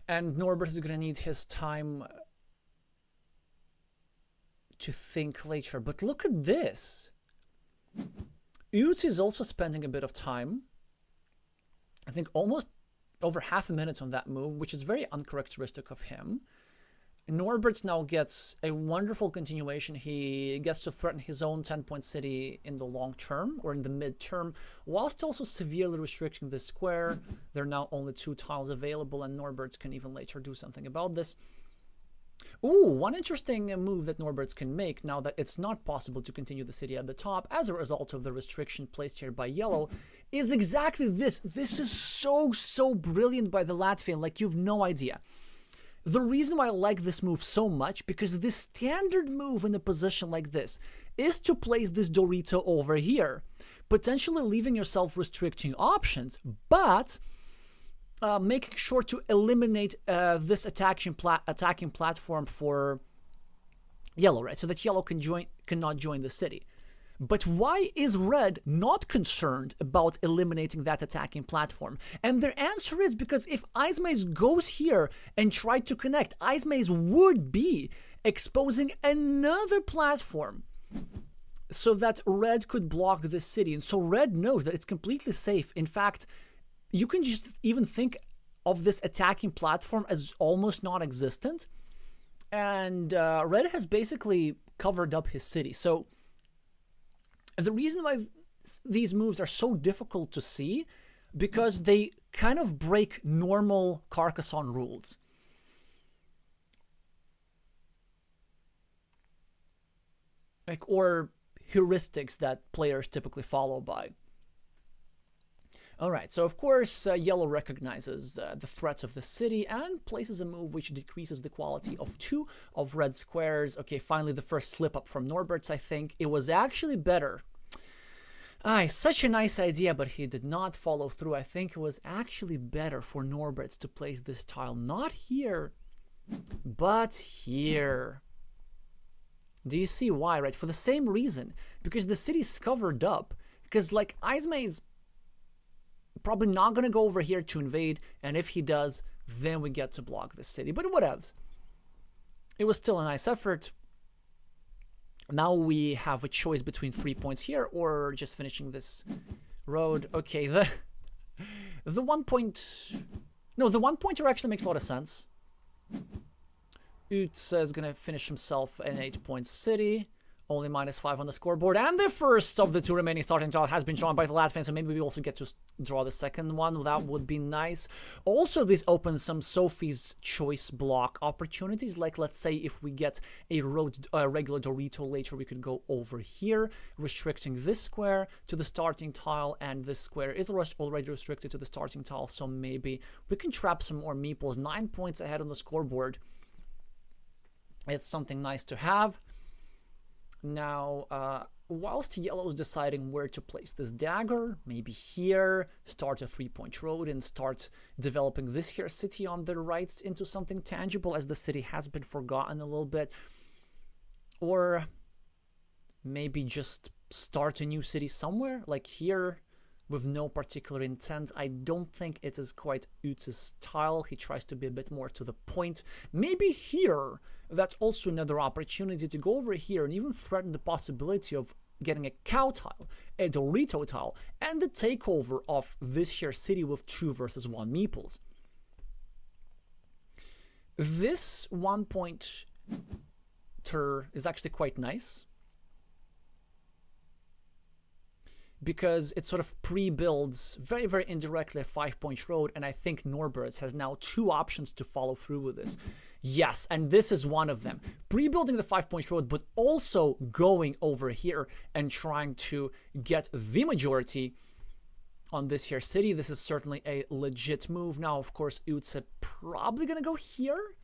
and Norbert is going to need his time to think later. But look at this. Utsi is also spending a bit of time. I think almost over half a minute on that move, which is very uncharacteristic of him. Norbert's now gets a wonderful continuation. He gets to threaten his own 10-point city in the long term, or in the mid-term, whilst also severely restricting the square. There are now only 2 tiles available, and Norbert's can even later do something about this. Ooh, one interesting move that Norbert's can make, now that it's not possible to continue the city at the top as a result of the restriction placed here by yellow, is exactly this. This is so brilliant by the Latvian, like you've no idea. The reason why I like this move so much, because the standard move in a position like this is to place this Dorito over here, potentially leaving yourself restricting options, but making sure to eliminate this attacking platform for yellow, right? So that yellow cannot join the city. But why is red not concerned about eliminating that attacking platform? And their answer is because if Ice Maze goes here and tried to connect, Ice Maze would be exposing another platform so that red could block this city. And so red knows that it's completely safe. In fact, you can just even think of this attacking platform as almost non-existent. And red has basically covered up his city. So the reason why these moves are so difficult to see, because they kind of break normal Carcassonne rules. Like, or heuristics that players typically follow by. Alright, so of course, yellow recognizes the threats of the city and places a move which decreases the quality of 2 of red squares. Okay, finally the first slip up from Norbert's, I think. It was actually better. Such a nice idea, but he did not follow through. I think it was actually better for Norbert's to place this tile not here, but here. Do you see why, right? For the same reason. Because the city's covered up. Because, like, Ismay's probably not going to go over here to invade, and if he does, then we get to block the city. But whatevs. It was still a nice effort. Now we have a choice between 3 points here or just finishing this road. Okay, the 1 point... No, the 1 pointer actually makes a lot of sense. Utz is going to finish himself an 8-point city. Only -5 on the scoreboard. And the first of the 2 remaining starting tiles has been drawn by the Latvians. So maybe we also get to draw the second one. That would be nice. Also, this opens some Sophie's choice block opportunities. Like, let's say if we get a regular Dorito later, we could go over here, restricting this square to the starting tile. And this square is already restricted to the starting tile. So maybe we can trap some more meeples. 9 points ahead on the scoreboard. It's something nice to have. Now, whilst yellow is deciding where to place this dagger, maybe here, start a 3-point road and start developing this here city on the right into something tangible, as the city has been forgotten a little bit. Or maybe just start a new city somewhere, like here, with no particular intent. I don't think it is quite Utz's style. He tries to be a bit more to the point. Maybe here, that's also another opportunity to go over here and even threaten the possibility of getting a cow tile, a Dorito tile, and the takeover of this here city with 2 versus 1 meeples. This 1 pointer is actually quite nice, because it sort of pre-builds very, very indirectly a 5-point road, and I think Norbert's has now 2 options to follow through with this. Yes, and this is one of them. Pre-building the 5-point road, but also going over here and trying to get the majority on this here city. This is certainly a legit move. Now, of course, Utsa probably going to go here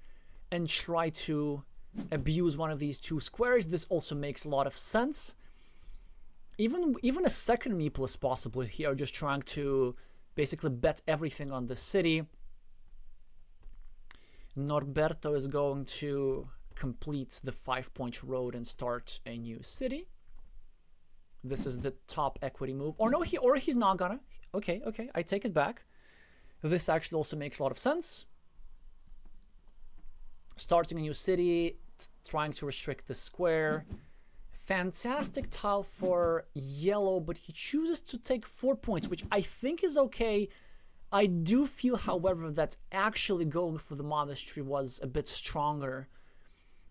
and try to abuse one of these 2 squares. This also makes a lot of sense. Even a second meeple is possible here, just trying to basically bet everything on the city. Norberto is going to complete the 5-point road and start a new city. This is the top equity move. Or no, he's not gonna. Okay, I take it back. This actually also makes a lot of sense. Starting a new city, trying to restrict the square. Fantastic tile for yellow, but he chooses to take 4 points, which I think is okay. I do feel, however, that actually going for the monastery was a bit stronger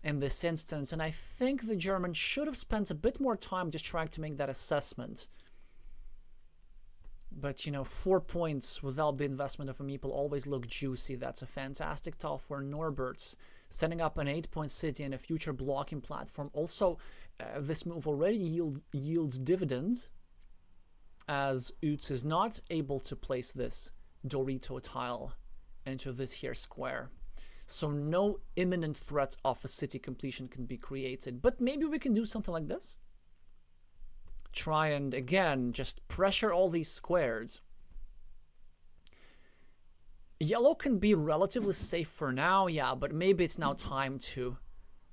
in this instance, and I think the Germans should have spent a bit more time just trying to make that assessment. But, you know, 4 points without the investment of a meeple always look juicy. That's a fantastic tile for Norbert's. Setting up an 8-point city and a future blocking platform. Also, this move already yields dividends, as Utz is not able to place this Dorito tile into this here square. So no imminent threat of a city completion can be created. But maybe we can do something like this. Try and, again, just pressure all these squares. Yellow can be relatively safe for now, yeah, but maybe it's now time to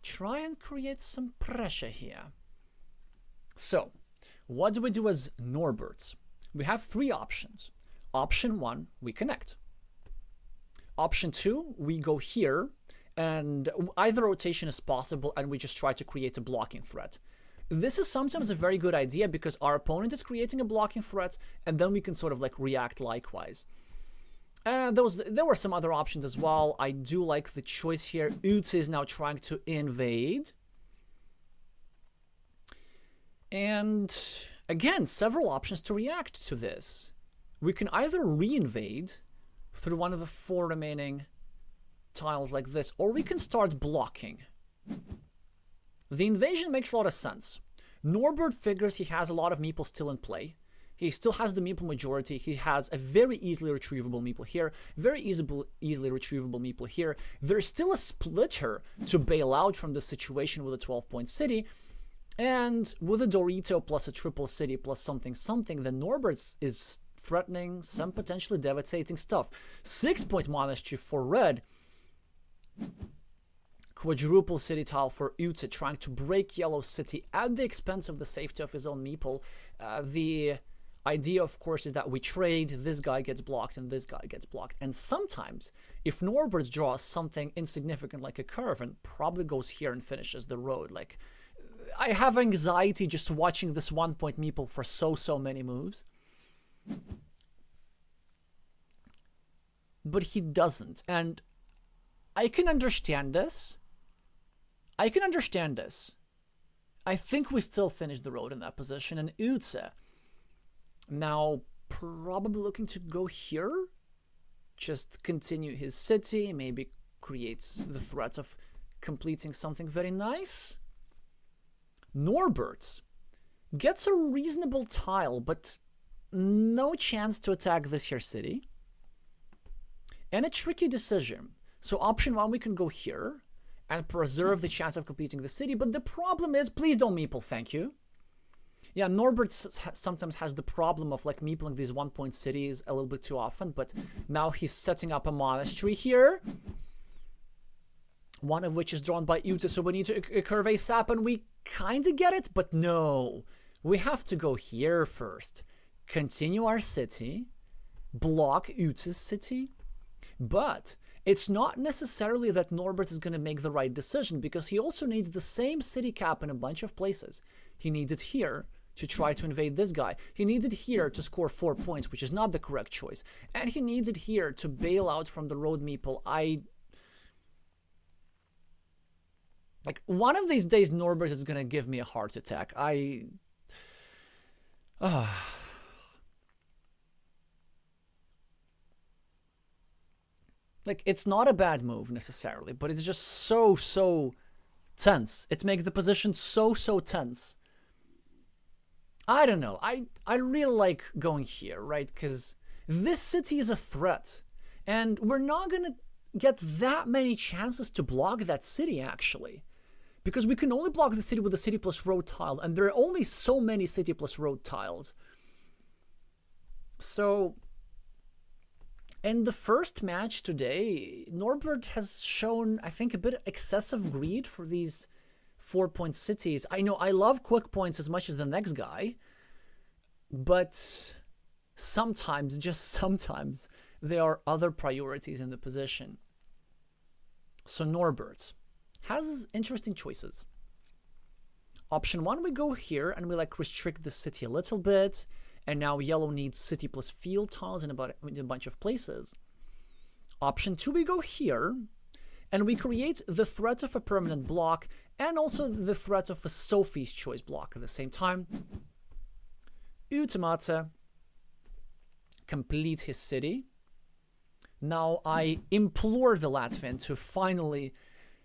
try and create some pressure here. So, what do we do as Norberts? We have 3 options. Option 1, we connect. Option 2, we go here, and either rotation is possible, and we just try to create a blocking threat. This is sometimes a very good idea because our opponent is creating a blocking threat, and then we can sort of like react likewise. There were some other options as well. I do like the choice here. Utz is now trying to invade. And again, several options to react to this. We can either re-invade through one of the 4 remaining tiles like this, or we can start blocking. The invasion makes a lot of sense. Norbert figures he has a lot of meeple still in play. He still has the meeple majority. He has a very easily retrievable meeple here, very easily retrievable meeple here. There's still a splitter to bail out from this situation with a 12-point city. And with a Dorito plus a triple city plus something, then Norbert is threatening some potentially devastating stuff. 6-point monastery for red. Quadruple city tile for Ute, trying to break yellow city at the expense of the safety of his own meeple. The idea, of course, is that we trade, this guy gets blocked and this guy gets blocked. And sometimes, if Norbert draws something insignificant like a curve and probably goes here and finishes the road, like, I have anxiety just watching this 1-point meeple for so many moves. But he doesn't, and I can understand this. I think we still finished the road in that position, and Utse now probably looking to go here, just continue his city, maybe creates the threat of completing something very nice. Norbert gets a reasonable tile, but no chance to attack this here city. And a tricky decision. So option 1, we can go here and preserve the chance of completing the city, but the problem is, please don't meeple, thank you. Yeah, Norbert sometimes has the problem of like meepling these 1-point cities a little bit too often, but now he's setting up a monastery here. One of which is drawn by Ute, so we need to curve ASAP, and we kind of get it, but no. We have to go here first. Continue our city. Block Ute's city. But it's not necessarily that Norbert is going to make the right decision, because he also needs the same city cap in a bunch of places. He needs it here to try to invade this guy. He needs it here to score 4 points, which is not the correct choice. And he needs it here to bail out from the road meeple. Like, one of these days, Norbert is going to give me a heart attack. Like, it's not a bad move, necessarily, but it's just so tense. It makes the position so tense. I don't know. I really like going here, right? Because this city is a threat. And we're not going to get that many chances to block that city, actually. Because we can only block the city with a city plus road tile, and there are only so many city plus road tiles. So, in the first match today, Norbert has shown, I think, a bit of excessive greed for these 4-point cities. I know I love quick points as much as the next guy, but sometimes, just sometimes, there are other priorities in the position. So Norbert has interesting choices. Option 1, we go here and we like restrict the city a little bit, and now yellow needs city plus field tiles in a bunch of places. Option 2, we go here and we create the threat of a permanent block and also the threat of a Sophie's choice block at the same time. Utemate complete his city. Now I implore the Latvian to finally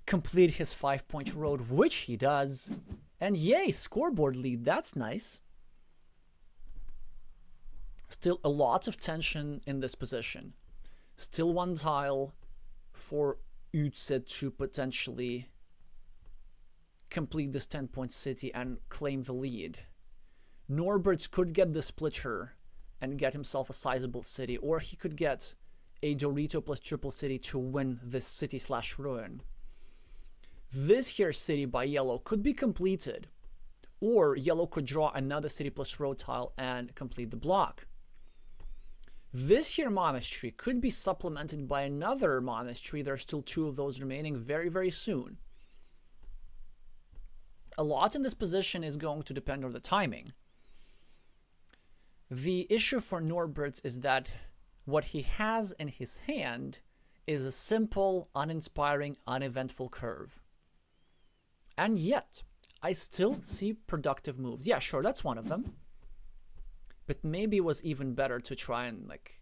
complete his 5-point road, which he does. And yay, scoreboard lead, that's nice. Still a lot of tension in this position. Still one tile for Utse to potentially complete this 10-point city and claim the lead. Norbert could get the splitter and get himself a sizable city, or he could get a Dorito plus triple city to win this city/ruin. This here city by yellow could be completed, or yellow could draw another city plus road tile and complete the block. This here monastery could be supplemented by another monastery. There are still 2 of those remaining very soon. A lot in this position is going to depend on the timing. The issue for Norbert is that what he has in his hand is a simple, uninspiring, uneventful curve. And yet, I still see productive moves. Yeah, sure, that's one of them. But maybe it was even better to try and like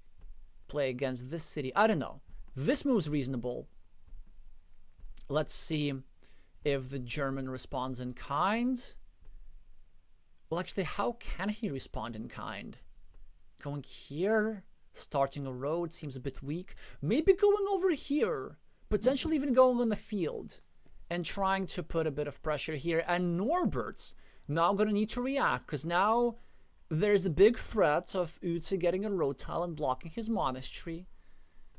play against this city. I don't know. This move's reasonable. Let's see if the German responds in kind. Well, actually, how can he respond in kind? Going here, starting a road seems a bit weak. Maybe going over here, potentially even going on the field and trying to put a bit of pressure here. And Norbert's now going to need to react, because now there's a big threat of Utse getting a road tile and blocking his monastery.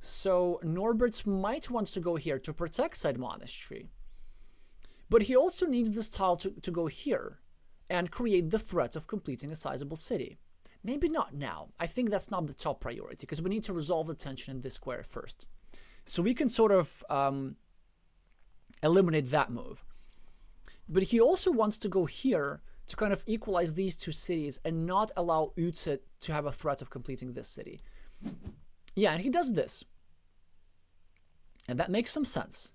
So Norbert's might want to go here to protect said monastery. But he also needs this tile to go here and create the threat of completing a sizable city. Maybe not now. I think that's not the top priority, because we need to resolve the tension in this square first. So we can sort of eliminate that move. But he also wants to go here to kind of equalize these two cities and not allow Utse to have a threat of completing this city. Yeah, and he does this. And that makes some sense.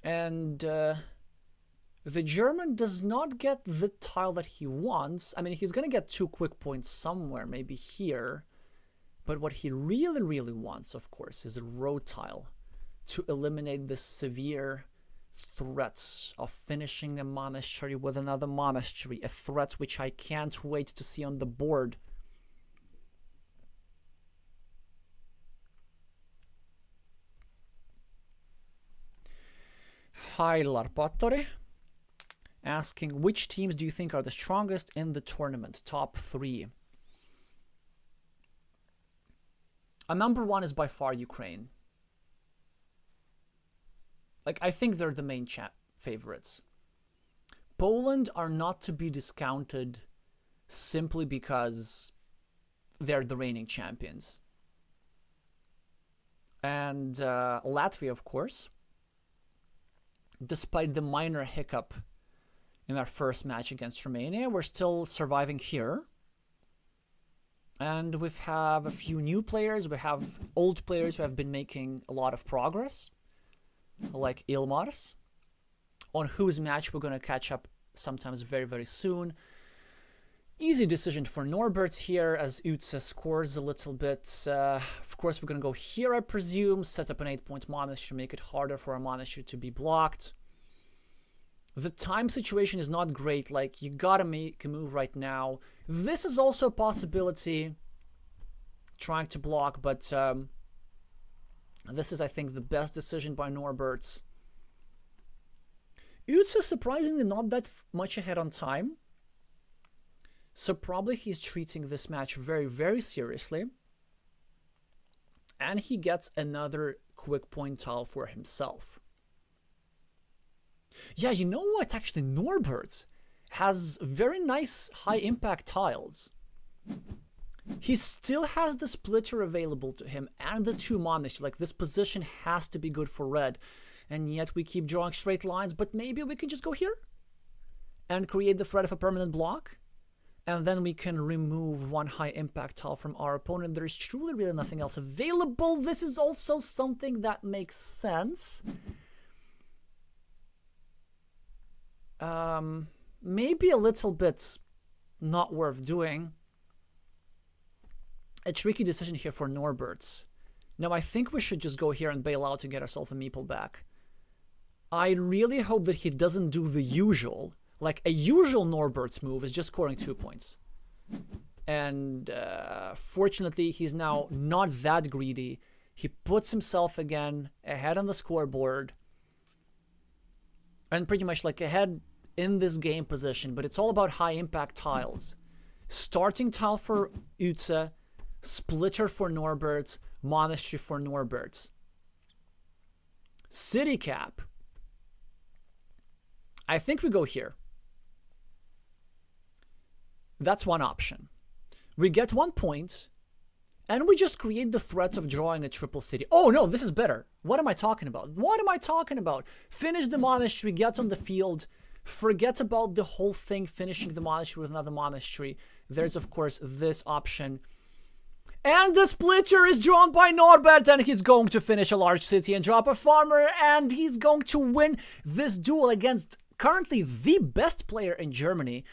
And the German does not get the tile that he wants. I mean, he's going to get 2 quick points somewhere, maybe here. But what he really, really wants, of course, is a road tile to eliminate the severe threats of finishing a monastery with another monastery. A threat which I can't wait to see on the board. Hi, Larpatore. Asking, which teams do you think are the strongest in the tournament? Top 3. Number 1 is by far Ukraine. Like, I think they're the main favorites. Poland are not to be discounted simply because they're the reigning champions. And Latvia, of course, despite the minor hiccup in our first match against Romania, we're still surviving here. And we have a few new players. We have old players who have been making a lot of progress, like Ilmars, on whose match we're going to catch up sometimes very, very soon. Easy decision for Norbert here, as Utse scores a little bit. Of course, we're going to go here, I presume, set up an 8-point monastery, make it harder for our monastery to be blocked. The time situation is not great. Like, you gotta make a move right now. This is also a possibility, trying to block, but this is, I think, the best decision by Norbert. Utse is surprisingly not that much ahead on time. So probably he's treating this match very, very seriously. And he gets another quick point tile for himself. Yeah, you know what? Actually, Norbert has very nice high-impact tiles. He still has the splitter available to him and the 2 monasteries. Like, this position has to be good for red. And yet we keep drawing straight lines. But maybe we can just go here and create the threat of a permanent block. And then we can remove 1 high-impact tile from our opponent. There's truly really nothing else available. This is also something that makes sense. Maybe a little bit not worth doing. A tricky decision here for Norbert. Now, I think we should just go here and bail out to get ourselves a meeple back. I really hope that he doesn't do the usual. Like, a usual Norbert's move is just scoring 2 points. And fortunately, he's now not that greedy. He puts himself again ahead on the scoreboard. And pretty much like ahead in this game position, but it's all about high impact tiles. Starting tile for Utse, splitter for Norbert, monastery for Norbert. City cap. I think we go here. That's one option. We get 1 point, and we just create the threat of drawing a triple city. Oh no, this is better. What am I talking about? What am I talking about? Finish the monastery, get on the field. Forget about the whole thing, finishing the monastery with another monastery. There's, of course, this option. And the splitter is drawn by Norbert, and he's going to finish a large city and drop a farmer, and he's going to win this duel against currently the best player in Germany.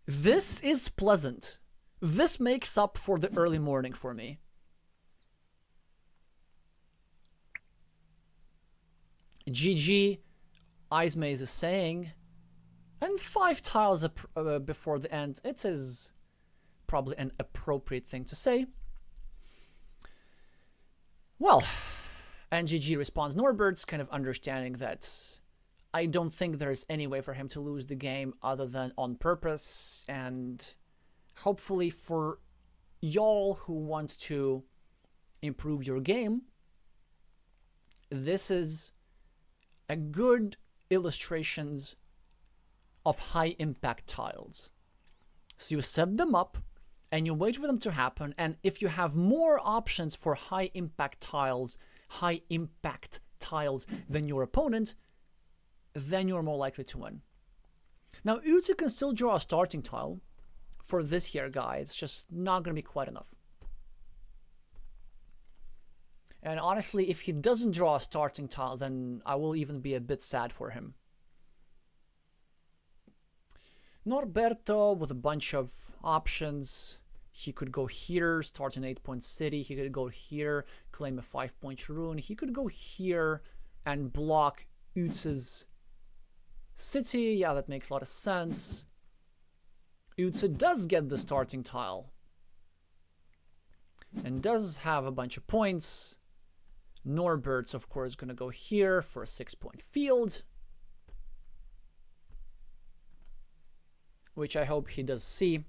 This is pleasant. This makes up for the early morning for me. GG. Ismays is saying. And 5 tiles before the end. It is probably an appropriate thing to say. Well, NGG responds, Norbert's kind of understanding that I don't think there's any way for him to lose the game other than on purpose, and hopefully for y'all who want to improve your game, this is a good illustrations of high impact tiles. So you set them up and you wait for them to happen, and if you have more options for high impact tiles than your opponent, then you're more likely to win. Now Uta can still draw a starting tile for this here guy, it's just not going to be quite enough. And honestly, if he doesn't draw a starting tile, then I will even be a bit sad for him. Norberto with a bunch of options. He could go here, start an 8-point city. He could go here, claim a 5-point rune. He could go here and block Utsa's city. Yeah, that makes a lot of sense. Utsa does get the starting tile and does have a bunch of points. Norbert's, of course, going to go here for a 6-point field, which I hope he does see.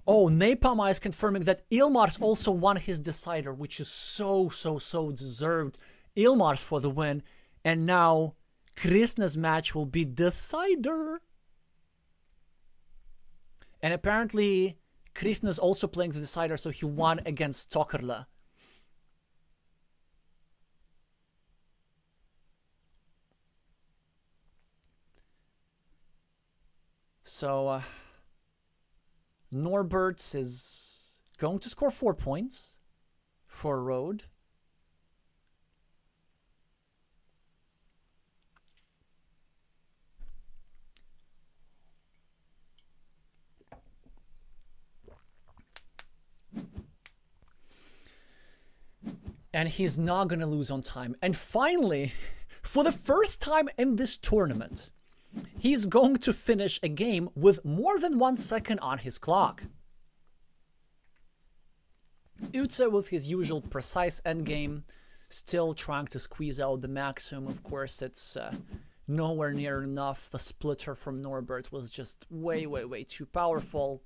Oh, Napalm is confirming that Ilmars also won his decider, which is so deserved. Ilmars for the win, and now Krishna's match will be decider. And apparently Krishna's also playing the decider, so he won against Tokarla. So Norberts is going to score 4 points for Road. And he's not going to lose on time. And finally, for the first time in this tournament, he's going to finish a game with more than 1 second on his clock. Utsa with his usual precise endgame, still trying to squeeze out the maximum. Of course, it's nowhere near enough. The splitter from Norbert was just way too powerful.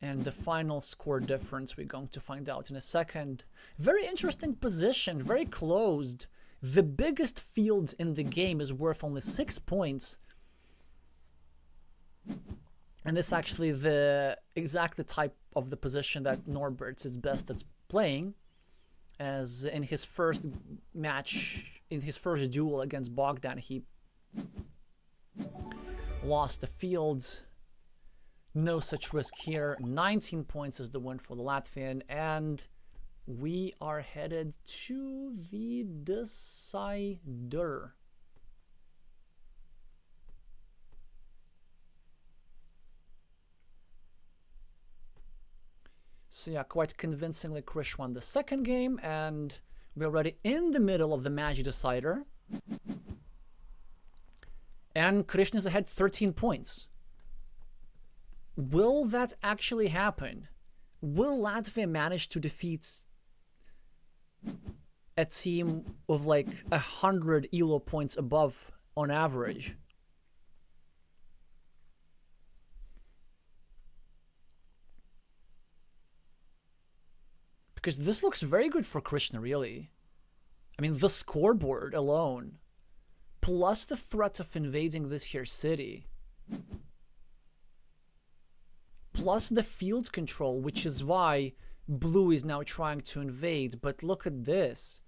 And the final score difference we're going to find out in a second. Very interesting position, very closed. The biggest field in the game is worth only 6 points. And this is actually the exact type of the position that Norberts is best at playing. As in his first match, in his first duel against Bogdan, he lost the field. No such risk here. 19 points is the win for the Latvian, and we are headed to the decider. So yeah, quite convincingly Krish won the second game, and we're already in the middle of the match decider. And Krishna's ahead 13 points. Will that actually happen? Will Latvia manage to defeat a team of like 100 ELO points above on average? Because this looks very good for Krishna, really. I mean, the scoreboard alone, plus the threat of invading this here city, plus the field control, which is why Blue is now trying to invade. But look at this.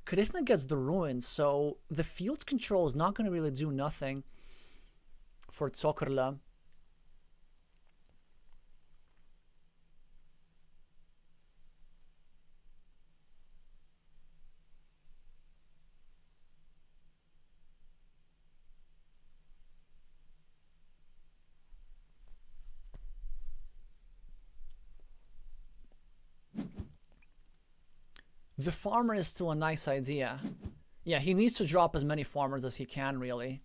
Krishna gets the ruin, so the field control is not going to really do nothing for Tsokarla. The farmer is still a nice idea. Yeah, he needs to drop as many farmers as he can, really.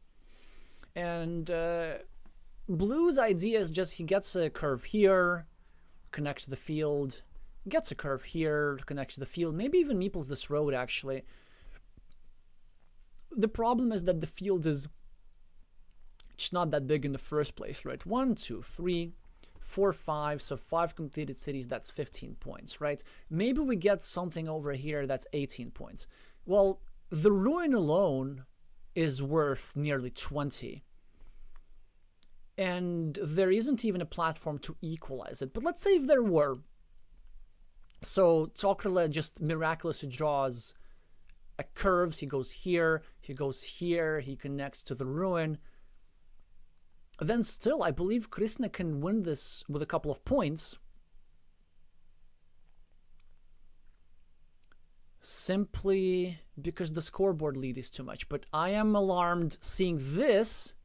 And Blue's idea is just he gets a curve here, connects to the field, gets a curve here, connects to the field, maybe even meeples this road, actually. The problem is that the field is just not that big in the first place, right? 1, 2, 3, 4, 5, so 5 completed cities, that's 15 points, right? Maybe we get something over here that's 18 points. Well, the ruin alone is worth nearly 20. And there isn't even a platform to equalize it. But let's say if there were. So Tokrle just miraculously draws a curves. He goes here, he connects to the ruin. Then still, I believe Krishna can win this with a couple of points. Simply because the scoreboard lead is too much. But I am alarmed seeing this.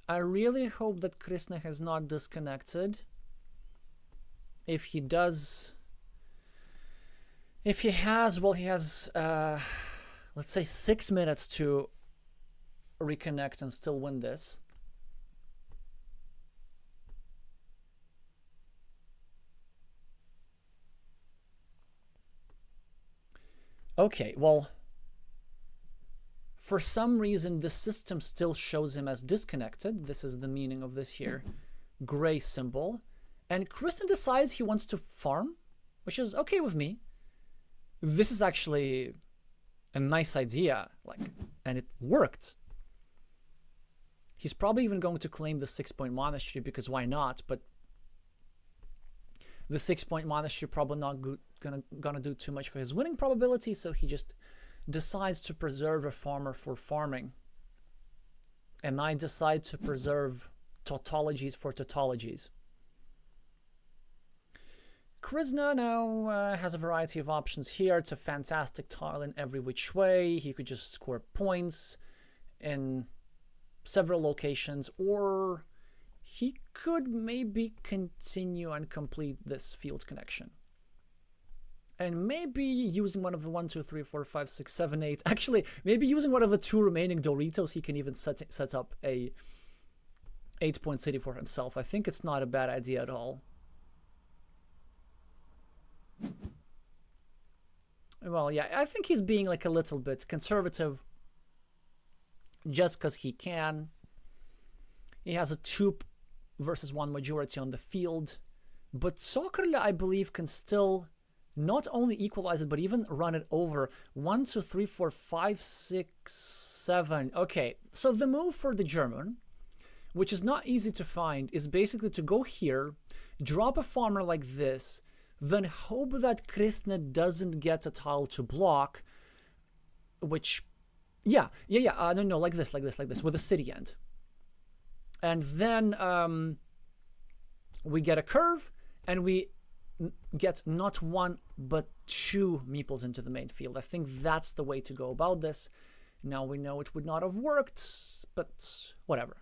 I really hope that Krishna has not disconnected. If he does... If he has, well, he has, let's say 6 minutes to reconnect and still win this. Okay, well, for some reason, the system still shows him as disconnected. This is the meaning of this here gray symbol. And Kristen decides he wants to farm, which is okay with me. This is actually a nice idea, and it worked. He's probably even going to claim the 6-point monastery, because why not? But the 6-point monastery probably not gonna do too much for his winning probability, so he just decides to preserve a farmer for farming. And I decide to preserve tautologies for tautologies. Krishna now has a variety of options here. It's a fantastic tile in every which way. He could just score points in several locations, or he could maybe continue and complete this field connection. And maybe using one of the 1, 2, 3, 4, 5, 6, 7, 8. Actually, maybe using one of the 2 remaining Doritos, he can even set up a 8-point city for himself. I think it's not a bad idea at all. Well, yeah, I think he's being like a little bit conservative just because he can. He has a 2 versus 1 majority on the field. But Sokrle, I believe, can still not only equalize it, but even run it over. 1, 2, 3, 4, 5, 6, 7. Okay, so the move for the German, which is not easy to find, is basically to go here, drop a farmer like this, then hope that Krishna doesn't get a tile to block, which, no, like this, with a city end. And then we get a curve, and we get not 1, but 2 meeples into the main field. I think that's the way to go about this. Now we know it would not have worked, but whatever.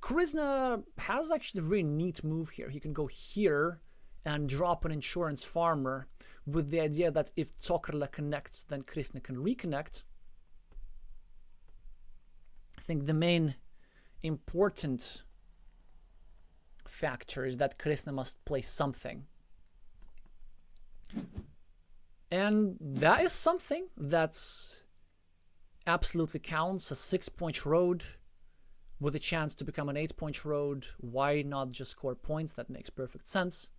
Krishna has actually a really neat move here. He can go here and drop an insurance farmer with the idea that if Tokrle connects, then Krishna can reconnect. I think the main important factor is that Krishna must play something. And that is something that's absolutely counts. A 6-point road with a chance to become an 8-point road. Why not just score points? That makes perfect sense.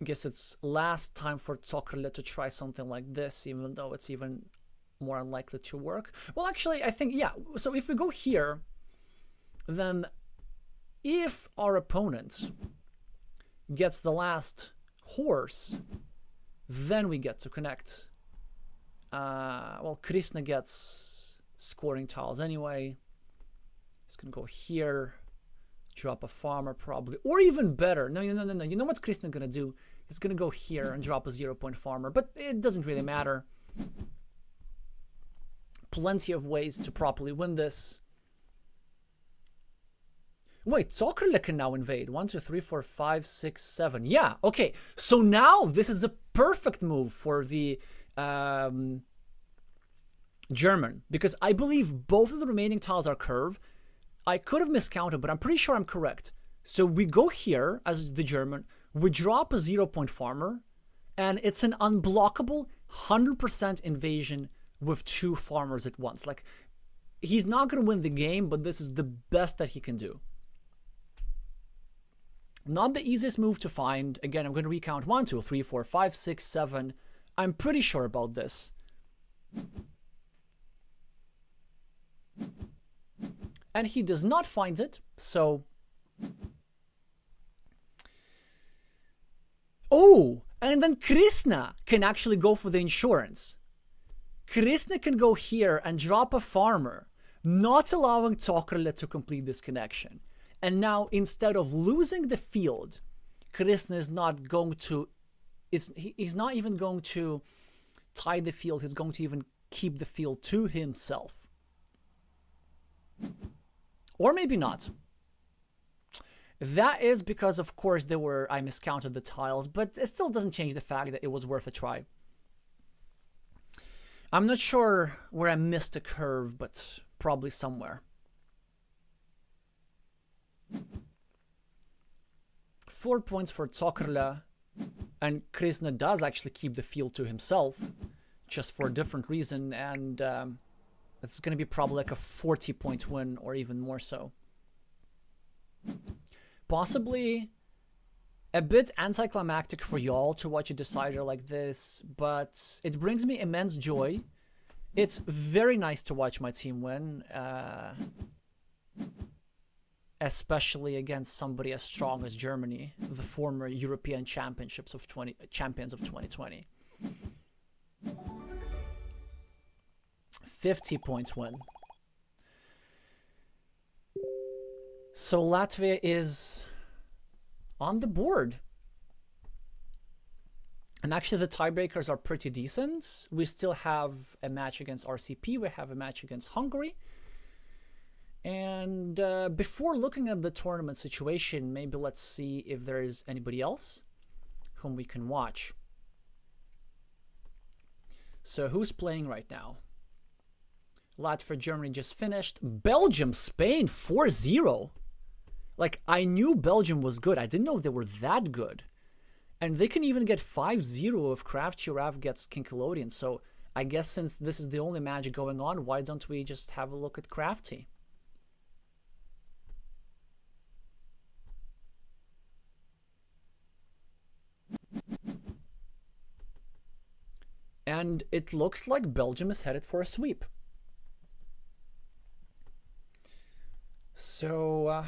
I guess it's last time for Tokrle to try something like this, even though it's even more unlikely to work. Well, actually, I think, yeah. So if we go here, then if our opponent gets the last horse, then we get to connect. Well, Krishna gets scoring tiles anyway. He's going to go here, drop a farmer probably, or even better. No. You know what Krishna's going to do? He's going to go here and drop a 0-point farmer, but it doesn't really matter. Plenty of ways to properly win this. Wait, Zokrle can now invade. 1, 2, 3, 4, 5, 6, 7. Yeah, okay. So now this is a perfect move for the German, because I believe both of the remaining tiles are curve. I could have miscounted, but I'm pretty sure I'm correct. So we go here as the German, we drop a 0-point farmer, and it's an unblockable 100% invasion with 2 farmers at once. Like, he's not going to win the game, but this is the best that he can do. Not the easiest move to find. Again, I'm going to recount 1, 2, 3, 4, 5, 6, 7. I'm pretty sure about this. And he does not find it, so... Oh, and then Krishna can actually go for the insurance. Krishna can go here and drop a farmer, not allowing Zokrle to complete this connection. And now, instead of losing the field, Krishna is not going to... he's not even going to tie the field. He's going to even keep the field to himself. Or maybe not. That is because, of course, I miscounted the tiles, but it still doesn't change the fact that it was worth a try. I'm not sure where I missed a curve, but probably somewhere. 4 points for Zokrle, and Krishna does actually keep the field to himself, just for a different reason, and it's going to be probably like a 40-point win, or even more so. Possibly a bit anticlimactic for y'all to watch a decider like this, but it brings me immense joy. It's very nice to watch my team win, especially against somebody as strong as Germany, the former European champions of 2020. 50 points win. So Latvia is on the board. And actually the tiebreakers are pretty decent. We still have a match against RCP. We have a match against Hungary. And before looking at the tournament situation, maybe let's see if there is anybody else whom we can watch. So who's playing right now? Latvia, Germany just finished. Belgium, Spain, 4-0. Like, I knew Belgium was good. I didn't know they were that good. And they can even get 5-0 if Crafty Rav gets Kinkelodian. So I guess since this is the only match going on, why don't we just have a look at Crafty? And it looks like Belgium is headed for a sweep. So...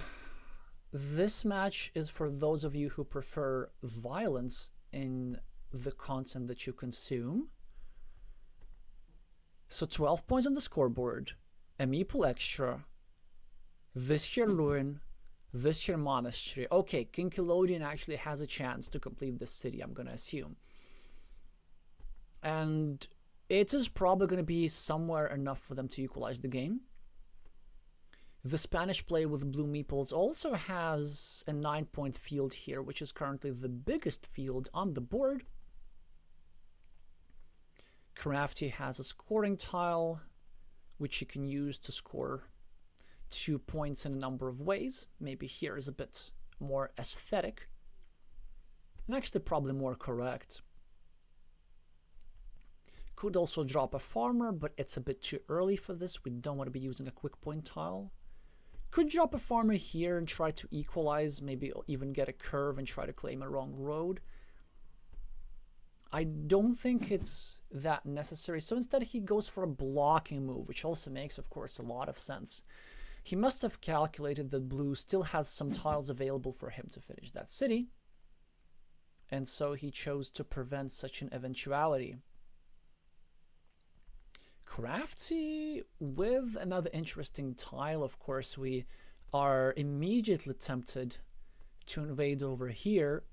this match is for those of you who prefer violence in the content that you consume. So 12 points on the scoreboard, a meeple extra, this here ruin, this here monastery. Okay, Kinkelodian actually has a chance to complete this city, I'm gonna assume. And it is probably gonna be somewhere enough for them to equalize the game. The Spanish player with blue meeples also has a 9-point field here, which is currently the biggest field on the board. Crafty has a scoring tile, which you can use to score 2 points in a number of ways. Maybe here is a bit more aesthetic, and actually probably more correct. Could also drop a farmer, but it's a bit too early for this. We don't want to be using a quick point tile. Could drop a farmer here and try to equalize, maybe even get a curve and try to claim a wrong road. I don't think it's that necessary, so instead he goes for a blocking move, which also makes, of course, a lot of sense. He must have calculated that blue still has some tiles available for him to finish that city, and so he chose to prevent such an eventuality. Crafty with another interesting tile. Of course, we are immediately tempted to invade over here.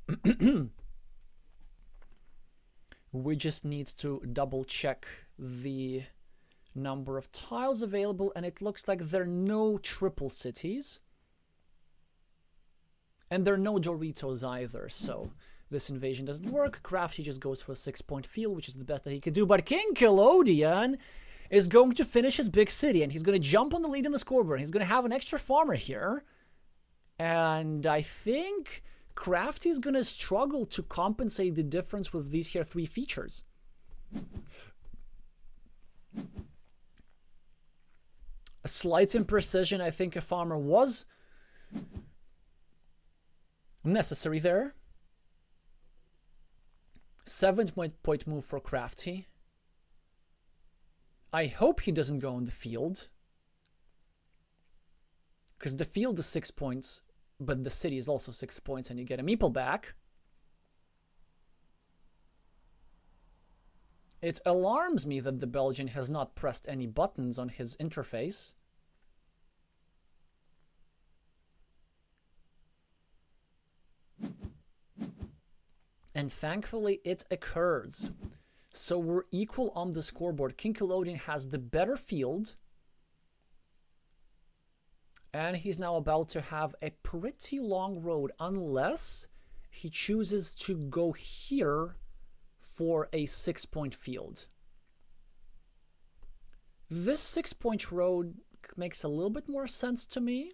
We just need to double check the number of tiles available, and it looks like there are no triple cities. And there are no Doritos either, so this invasion doesn't work. Crafty just goes for a 6-point field, which is the best that he can do. But King Kilodian is going to finish his big city, and he's going to jump on the lead in the scoreboard. He's going to have an extra farmer here. And I think Crafty is going to struggle to compensate the difference with these here 3 features. A slight imprecision, I think a farmer was necessary there. 7-point move for Crafty. I hope he doesn't go on the field, because the field is 6 points, but the city is also 6 points, and you get a meeple back. It alarms me that the Belgian has not pressed any buttons on his interface. And thankfully it occurs. So we're equal on the scoreboard. King Kilodian has the better field. And he's now about to have a pretty long road, unless he chooses to go here for a 6-point field. This 6-point road makes a little bit more sense to me.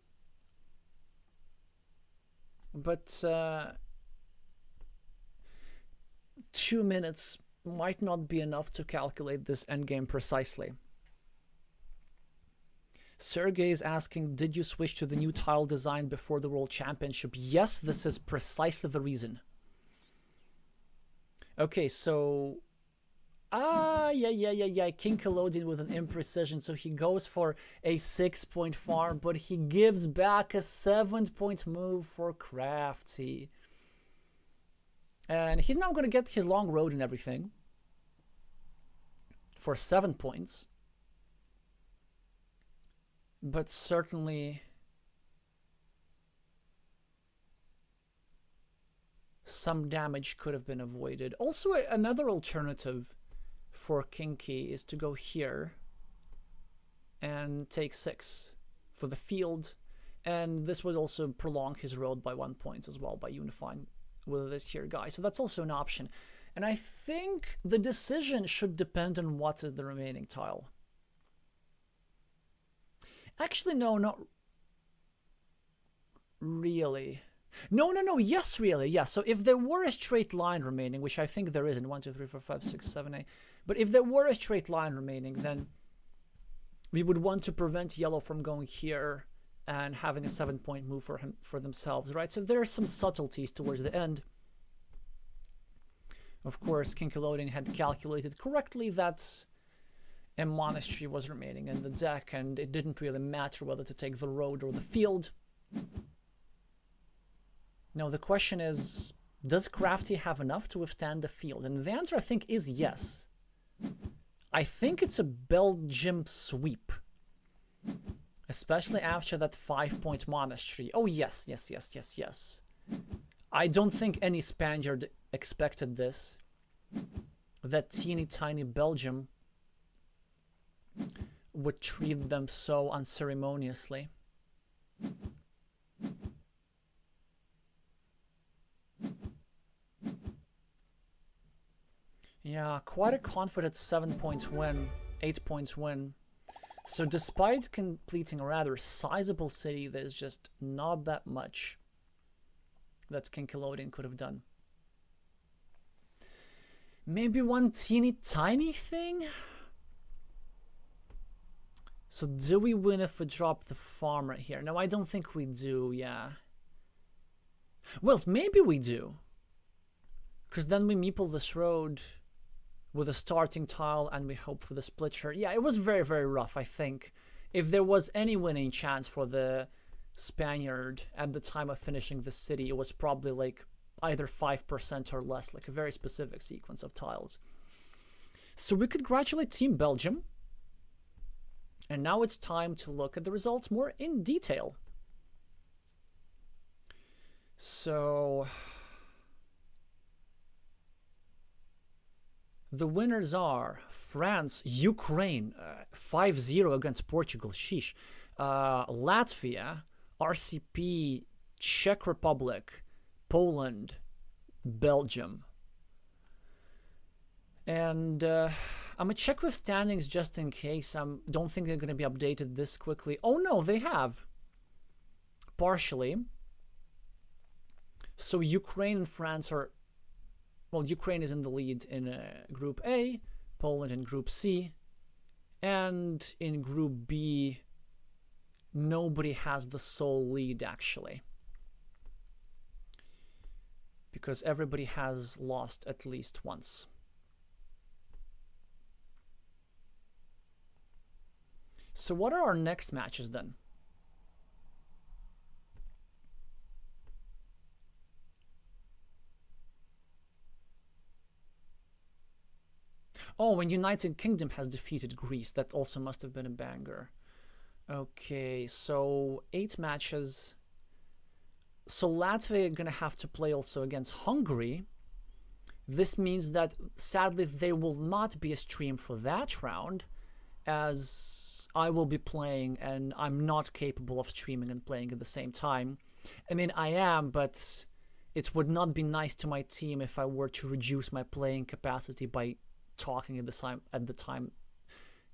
But 2 minutes might not be enough to calculate this endgame precisely. Sergey is asking, did you switch to the new tile design before the World Championship? Yes, this is precisely the reason. Okay, so... yeah. King Kilodian with an imprecision. So he goes for a 6-point farm, but he gives back a 7-point move for Crafty. And he's now going to get his long road and everything for 7 points. But certainly some damage could have been avoided. Also, another alternative for Kinky is to go here and take 6 for the field. And this would also prolong his road by 1 point as well by unifying with this here guy. So that's also an option. And I think the decision should depend on what is the remaining tile. Actually, no, not really. No, yes, really, yeah. So if there were a straight line remaining, which I think there isn't, 1, 2, 3, 4, 5, 6, 7, 8. But if there were a straight line remaining, then we would want to prevent yellow from going here and having a 7-point move for themselves, right? So there are some subtleties towards the end. Of course, King Kilodian had calculated correctly that a monastery was remaining in the deck, and it didn't really matter whether to take the road or the field. Now the question is, does Crafty have enough to withstand the field? And the answer, I think, is yes. I think it's a Belgium sweep. Especially after that 5-point monastery. Oh, yes. I don't think any Spaniard expected this. That teeny tiny Belgium would treat them so unceremoniously. Yeah, quite a confident 7 points win, 8 points win. So despite completing a rather sizable city, there's just not that much that King Kilodian could have done. Maybe one teeny tiny thing? So do we win if we drop the farm right here? No, I don't think we do, yeah. Well, maybe we do. Because then we meeple this road with a starting tile and we hope for the splitter. Yeah, it was very, very rough, I think. If there was any winning chance for the Spaniard at the time of finishing the city, it was probably like either 5% or less, like a very specific sequence of tiles. So we congratulate Team Belgium. And now it's time to look at the results more in detail. So the winners are France, Ukraine, 5-0 against Portugal, sheesh. Latvia, RCP Czech Republic, Poland, Belgium. And I'm gonna check with standings just in case. I don't think they're gonna be updated this quickly. Oh no, they have. Partially. So Ukraine and France are, well, Ukraine is in the lead in Group A, Poland in Group C, and in Group B, nobody has the sole lead actually, because everybody has lost at least once. So what are our next matches then? Oh, when United Kingdom has defeated Greece, that also must have been a banger. Okay, so 8 matches. So Latvia are gonna have to play also against Hungary. This means that sadly there will not be a stream for that round, as I will be playing and I'm not capable of streaming and playing at the same time. I mean, I am, but it would not be nice to my team if I were to reduce my playing capacity by talking at the time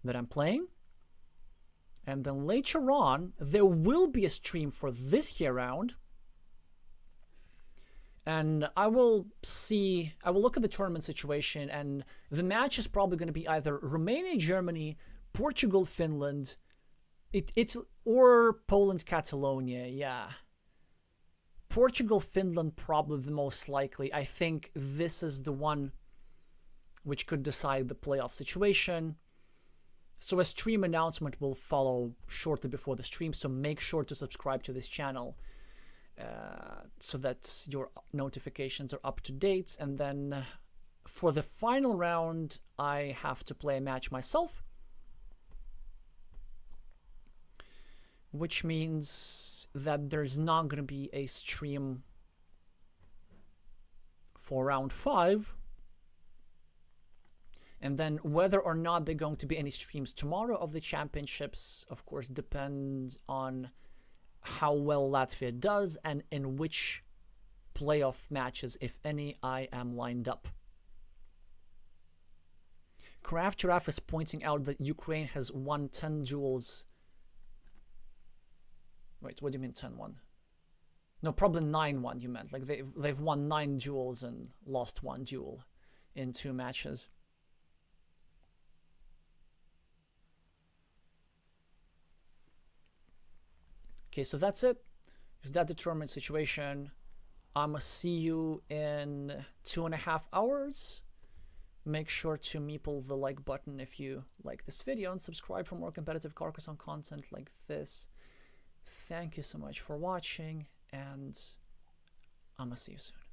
that I'm playing. And then later on, there will be a stream for this year round. And I will look at the tournament situation, and the match is probably going to be either Romania, Germany, Portugal, Finland, or Poland, Catalonia, yeah. Portugal, Finland, probably the most likely. I think this is the one which could decide the playoff situation. So a stream announcement will follow shortly before the stream, so make sure to subscribe to this channel so that your notifications are up to date. And then for the final round, I have to play a match myself, which means that there's not going to be a stream for round 5. And then whether or not there are going to be any streams tomorrow of the championships, of course, depends on how well Latvia does and in which playoff matches, if any, I am lined up. Craft Giraffe is pointing out that Ukraine has won 10 duels. Wait, what do you mean 10-1? No, probably 9-1 you meant. Like they've won 9 duels and lost 1 duel in 2 matches. Okay, so that's it. Is that the tournament situation? I'ma see you in 2.5 hours. Make sure to meeple the like button if you like this video, and subscribe for more competitive Carcassonne content like this. Thank you so much for watching, and I'ma see you soon.